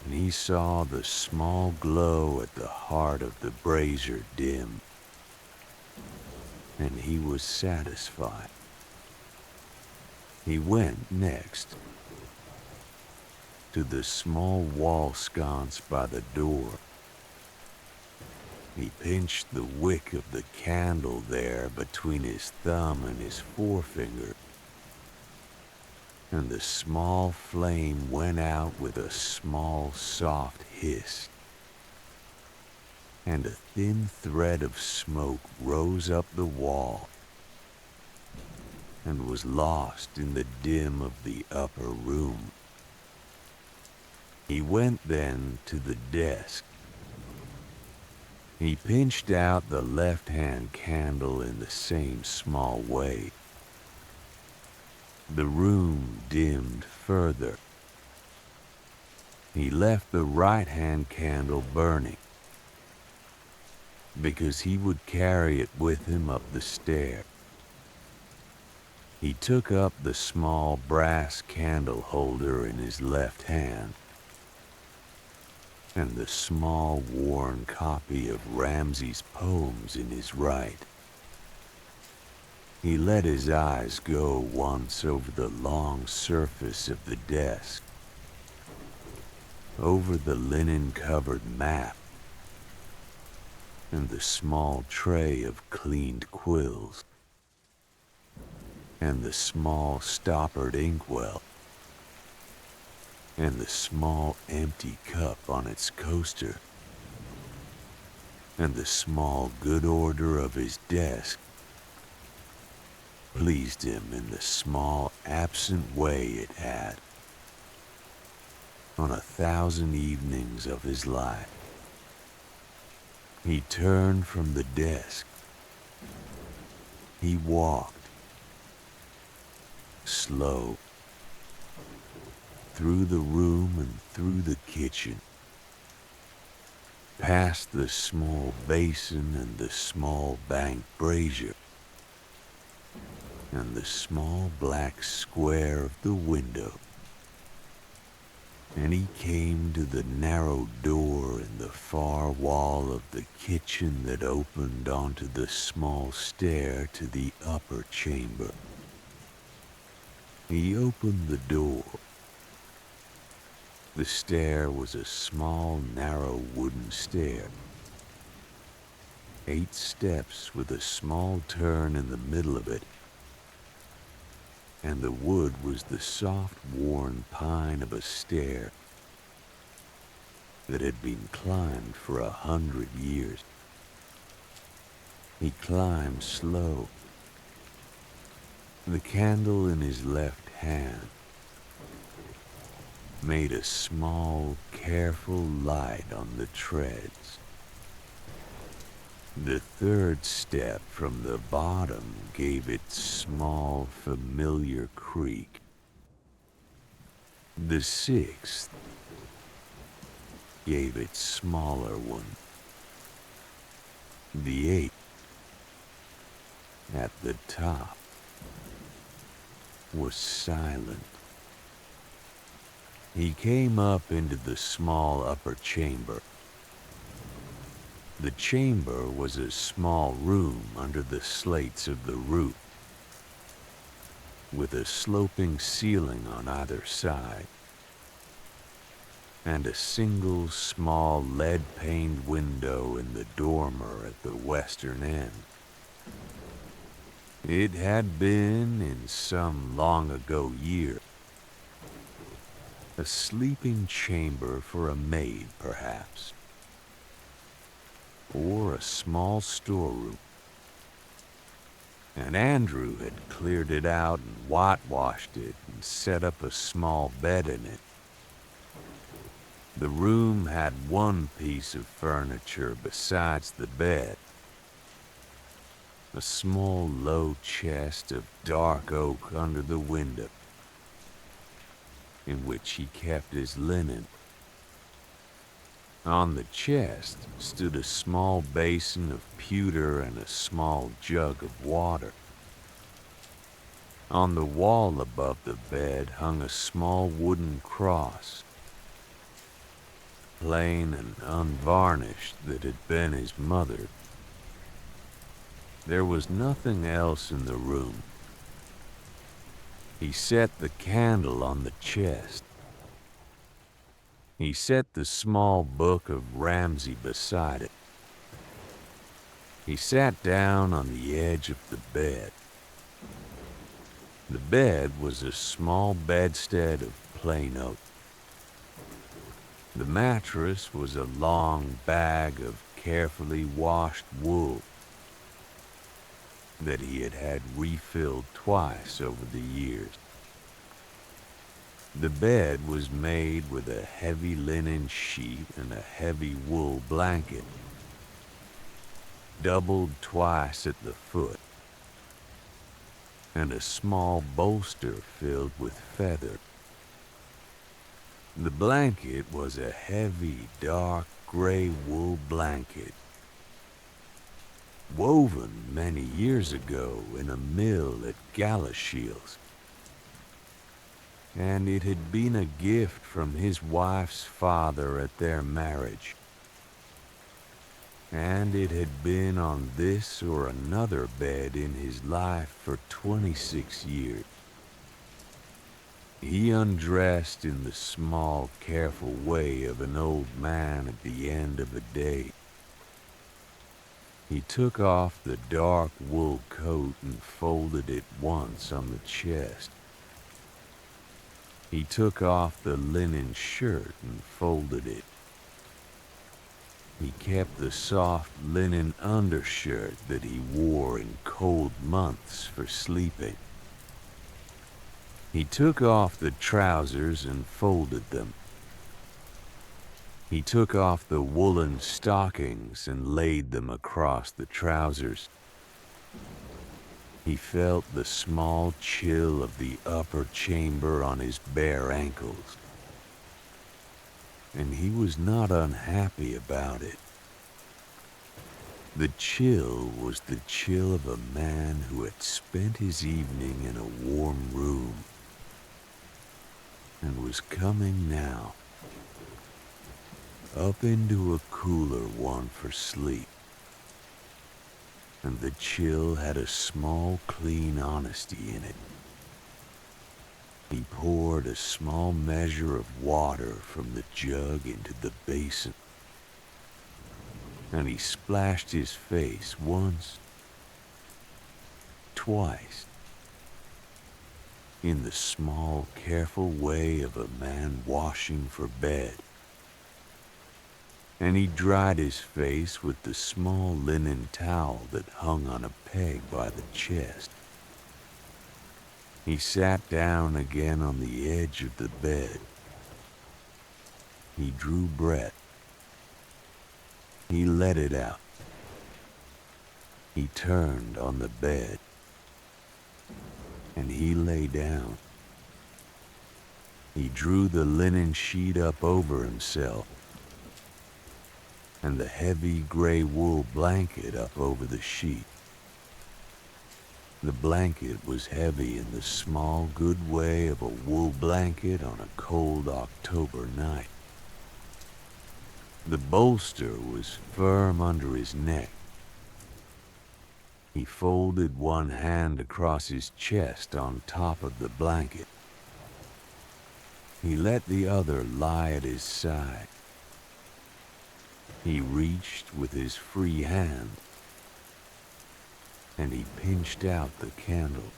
And he saw the small glow at the heart of the brazier dim. And he was satisfied. He went next to the small wall sconce by the door. He pinched the wick of the candle there between his thumb and his forefinger, and the small flame went out with a small soft hiss, and a thin thread of smoke rose up the wall and was lost in the dim of the upper room. He went then to the desk. He pinched out the left-hand candle in the same small way. The room dimmed further. He left the right-hand candle burning, because he would carry it with him up the stair. He took up the small brass candle holder in his left hand, and the small worn copy of Ramsay's poems in his right. He let his eyes go once over the long surface of the desk, over the linen-covered map, and the small tray of cleaned quills, and the small stoppered inkwell, and the small empty cup on its coaster, and the small good order of his desk pleased him in the small absent way it had on 1,000 evenings of his life. He turned from the desk. He walked, slow, through the room and through the kitchen, past the small basin and the small bank brazier, and the small black square of the window, and he came to the narrow door in the far wall of the kitchen that opened onto the small stair to the upper chamber. He opened the door. The stair was a small, narrow wooden stair. 8 steps with a small turn in the middle of it, and the wood was the soft, worn pine of a stair that had been climbed for 100 years. He climbed slow, the candle in his left hand made a small, careful light on the treads. The 3rd step from the bottom gave it small, familiar creak. The 6th gave it smaller one. The 8th, at the top, was silent. He came up into the small upper chamber. The chamber was a small room under the slates of the roof, with a sloping ceiling on either side, and a single small lead-paned window in the dormer at the western end. It had been, in some long-ago year, a sleeping chamber for a maid, perhaps, or a small storeroom. And Andrew had cleared it out and whitewashed it and set up a small bed in it. The room had one piece of furniture besides the bed, a small low chest of dark oak under the window, in which he kept his linen. On the chest stood a small basin of pewter and a small jug of water. On the wall above the bed hung a small wooden cross, plain and unvarnished, that had been his mother's. There was nothing else in the room. He set the candle on the chest. He set the small book of Ramsay beside it. He sat down on the edge of the bed. The bed was a small bedstead of plain oak. The mattress was a long bag of carefully washed wool that he had had refilled twice over the years. The bed was made with a heavy linen sheet and a heavy wool blanket, doubled twice at the foot, and a small bolster filled with feather. The blanket was a heavy, dark gray wool blanket, woven many years ago in a mill at Galashiels, and it had been a gift from his wife's father at their marriage. And it had been on this or another bed in his life for 26 years. He undressed in the small, careful way of an old man at the end of a day. He took off the dark wool coat and folded it once on the chest. He took off the linen shirt and folded it. He kept the soft linen undershirt that he wore in cold months for sleeping. He took off the trousers and folded them. He took off the woolen stockings and laid them across the trousers. He felt the small chill of the upper chamber on his bare ankles, and he was not unhappy about it. The chill was the chill of a man who had spent his evening in a warm room and was coming now up into a cooler one for sleep. And the chill had a small, clean honesty in it. He poured a small measure of water from the jug into the basin, and he splashed his face once, twice, in the small, careful way of a man washing for bed. And he dried his face with the small linen towel that hung on a peg by the chest. He sat down again on the edge of the bed. He drew breath. He let it out. He turned on the bed, and he lay down. He drew the linen sheet up over himself, and the heavy gray wool blanket up over the sheet. The blanket was heavy in the small, good way of a wool blanket on a cold October night. The bolster was firm under his neck. He folded one hand across his chest on top of the blanket. He let the other lie at his side. He reached with his free hand, and he pinched out the candle.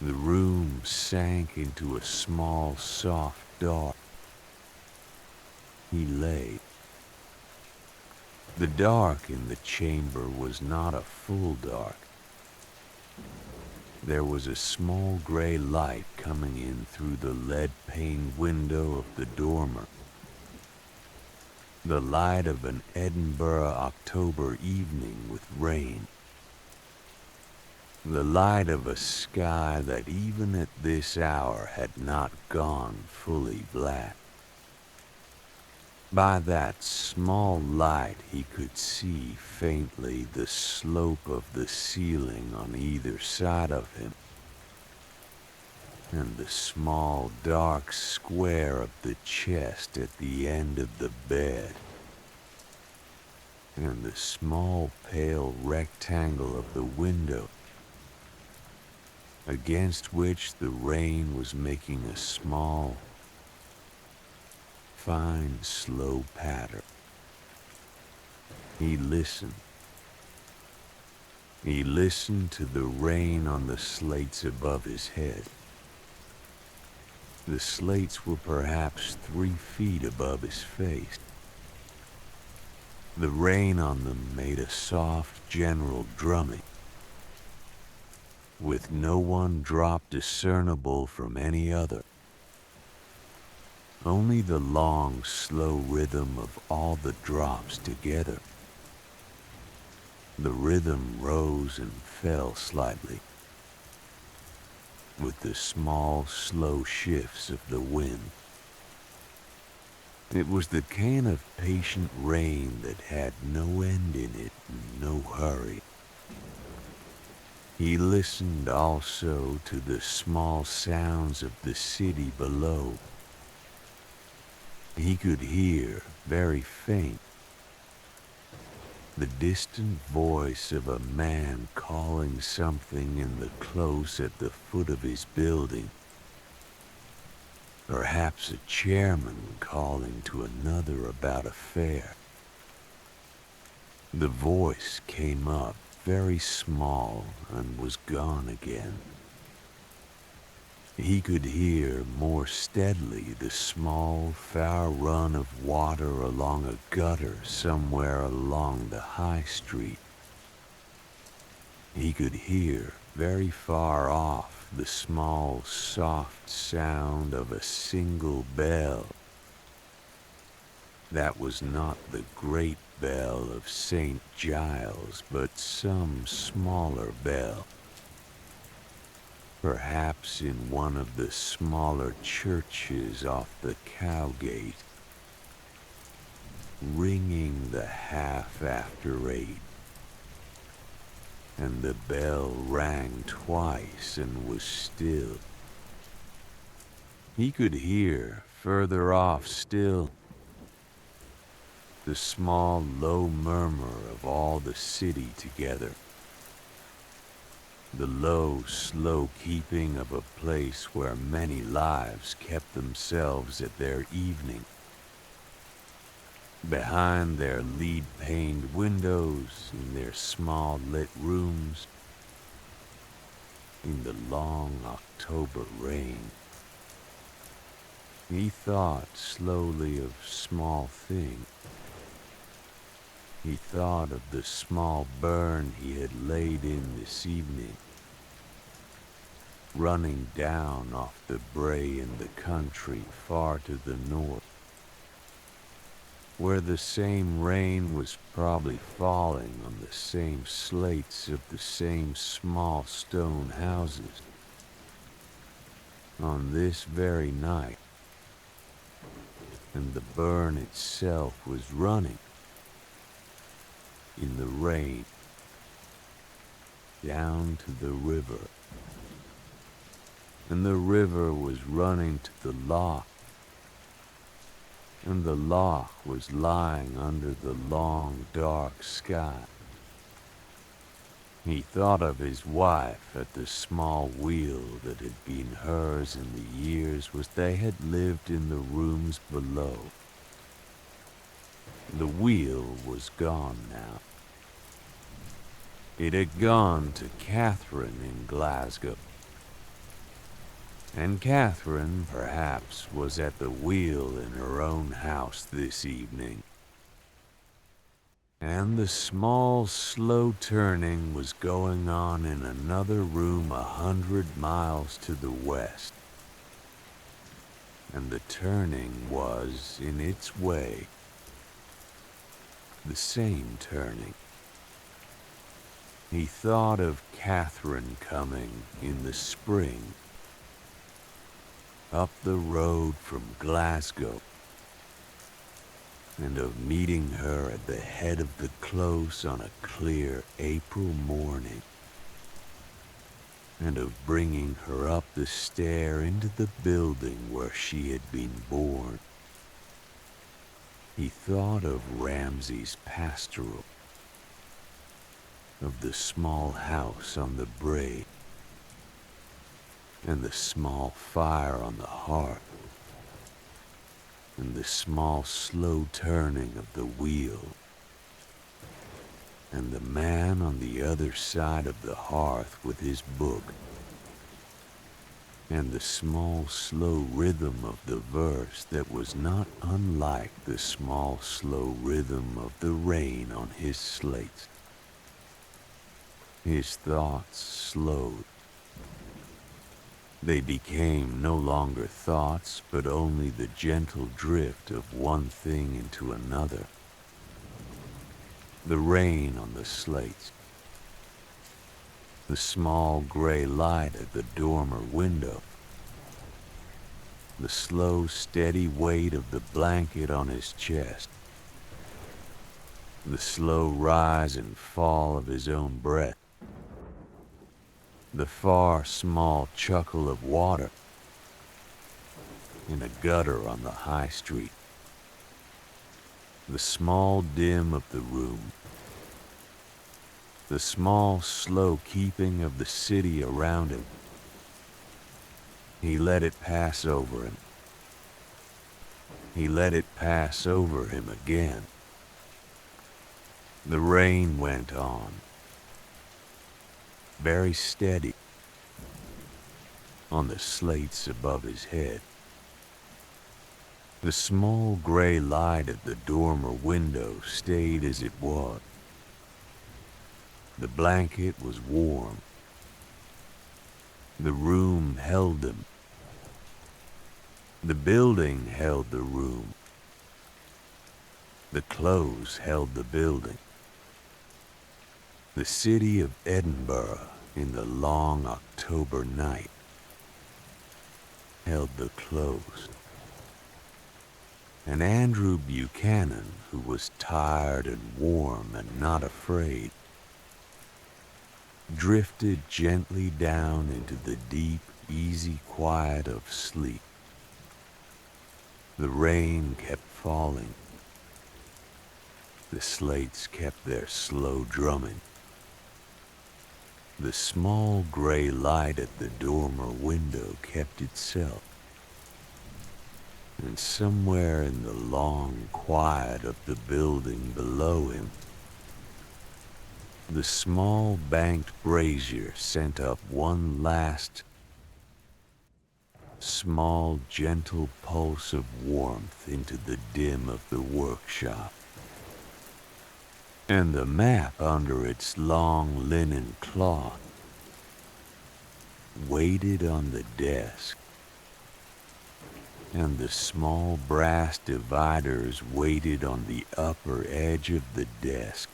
The room sank into a small, soft dark. He lay. The dark in the chamber was not a full dark. There was a small gray light coming in through the lead-paned window of the dormer. The light of an Edinburgh October evening with rain. The light of a sky that even at this hour had not gone fully black. By that small light he could see faintly the slope of the ceiling on either side of him, and the small dark square of the chest at the end of the bed, and the small pale rectangle of the window, against which the rain was making a small, fine, slow patter. He listened. He listened to the rain on the slates above his head. The slates were perhaps 3 feet above his face. The rain on them made a soft, general drumming, with no one drop discernible from any other. Only the long, slow rhythm of all the drops together. The rhythm rose and fell slightly, with the small, slow shifts of the wind. It was the kind of patient rain that had no end in it and no hurry. He listened also to the small sounds of the city below. He could hear, very faint, the distant voice of a man calling something in the close at the foot of his building. Perhaps a chairman calling to another about a fair. The voice came up very small and was gone again. He could hear more steadily the small, far run of water along a gutter somewhere along the high street. He could hear, very far off, the small, soft sound of a single bell. That was not the great bell of St Giles, but some smaller bell. Perhaps in one of the smaller churches off the Cowgate, ringing the 8:30. And the bell rang twice and was still. He could hear, further off still, the small, low murmur of all the city together. The low, slow keeping of a place where many lives kept themselves at their evening. Behind their lead-paned windows, in their small lit rooms, in the long October rain. He thought slowly of small things. He thought of the small burn he had laid in this evening, running down off the brae in the country far to the north, where the same rain was probably falling on the same slates of the same small stone houses. On this very night, and the burn itself was running in the rain down to the river, and the river was running to the loch, and the loch was lying under the long, dark sky. He thought of his wife at the small wheel that had been hers in the years which they had lived in the rooms below. The wheel was gone now. It had gone to Catherine in Glasgow. And Catherine, perhaps, was at the wheel in her own house this evening. And the small, slow turning was going on in another room 100 miles to the west. And the turning was, in its way, the same turning. He thought of Catherine coming in the spring, up the road from Glasgow, and of meeting her at the head of the close on a clear April morning, and of bringing her up the stair into the building where she had been born. He thought of Ramsay's pastoral, of the small house on the brae, and the small fire on the hearth, and the small slow turning of the wheel, and the man on the other side of the hearth with his book, and the small slow rhythm of the verse that was not unlike the small slow rhythm of the rain on his slate. His thoughts slowed. They became no longer thoughts, but only the gentle drift of one thing into another. The rain on the slates, the small gray light at the dormer window, the slow, steady weight of the blanket on his chest, the slow rise and fall of his own breath, the far, small chuckle of water in a gutter on the high street, the small dim of the room, the small, slow keeping of the city around him. He let it pass over him. He let it pass over him again. The rain went on, very steady, on the slates above his head. The small gray light at the dormer window stayed as it was. The blanket was warm. The room held him. The building held the room. The clothes held the building. The city of Edinburgh in the long October night held the clothes. And Andrew Buchanan, who was tired and warm and not afraid, drifted gently down into the deep, easy quiet of sleep. The rain kept falling. The slates kept their slow drumming. The small gray light at the dormer window kept itself. And somewhere in the long quiet of the building below him, the small banked brazier sent up one last, small, gentle pulse of warmth into the dim of the workshop. And the map under its long linen cloth waited on the desk, and the small brass dividers waited on the upper edge of the desk,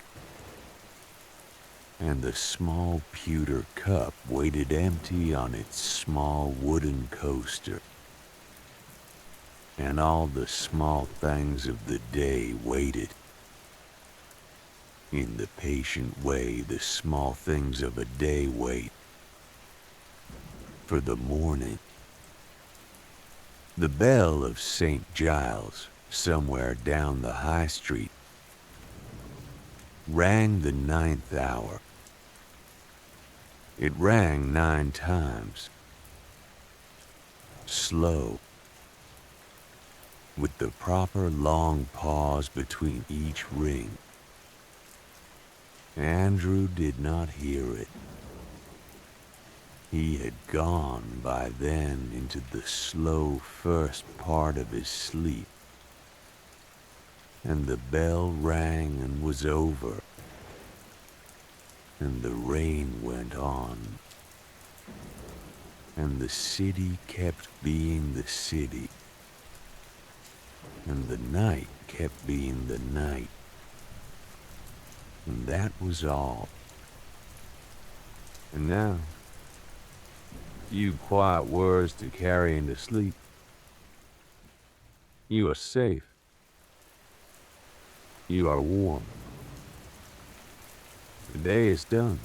and the small pewter cup waited empty on its small wooden coaster, and all the small things of the day waited. In the patient way the small things of a day wait for the morning. The bell of St Giles somewhere down the high street, rang the 9th hour. It rang 9 times, slow, with the proper long pause between each ring. Andrew did not hear it. He had gone by then into the slow first part of his sleep, and the bell rang and was over, and the rain went on, and the city kept being the city, and the night kept being the night, and that was all. And now, few quiet words to carry into sleep. You are safe. You are warm. The day is done.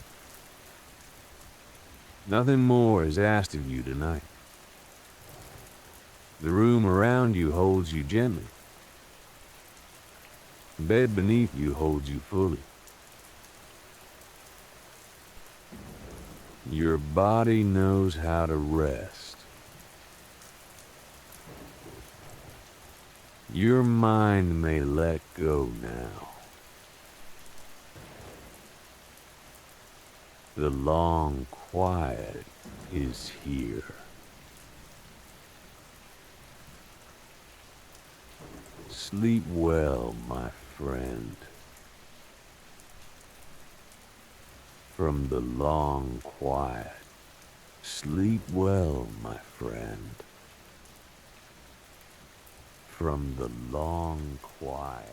Nothing more is asked of you tonight. The room around you holds you gently. The bed beneath you holds you fully. Your body knows how to rest. Your mind may let go now. The long quiet is here. Sleep well, my friend. From the long quiet, sleep well, my friend. From the long quiet.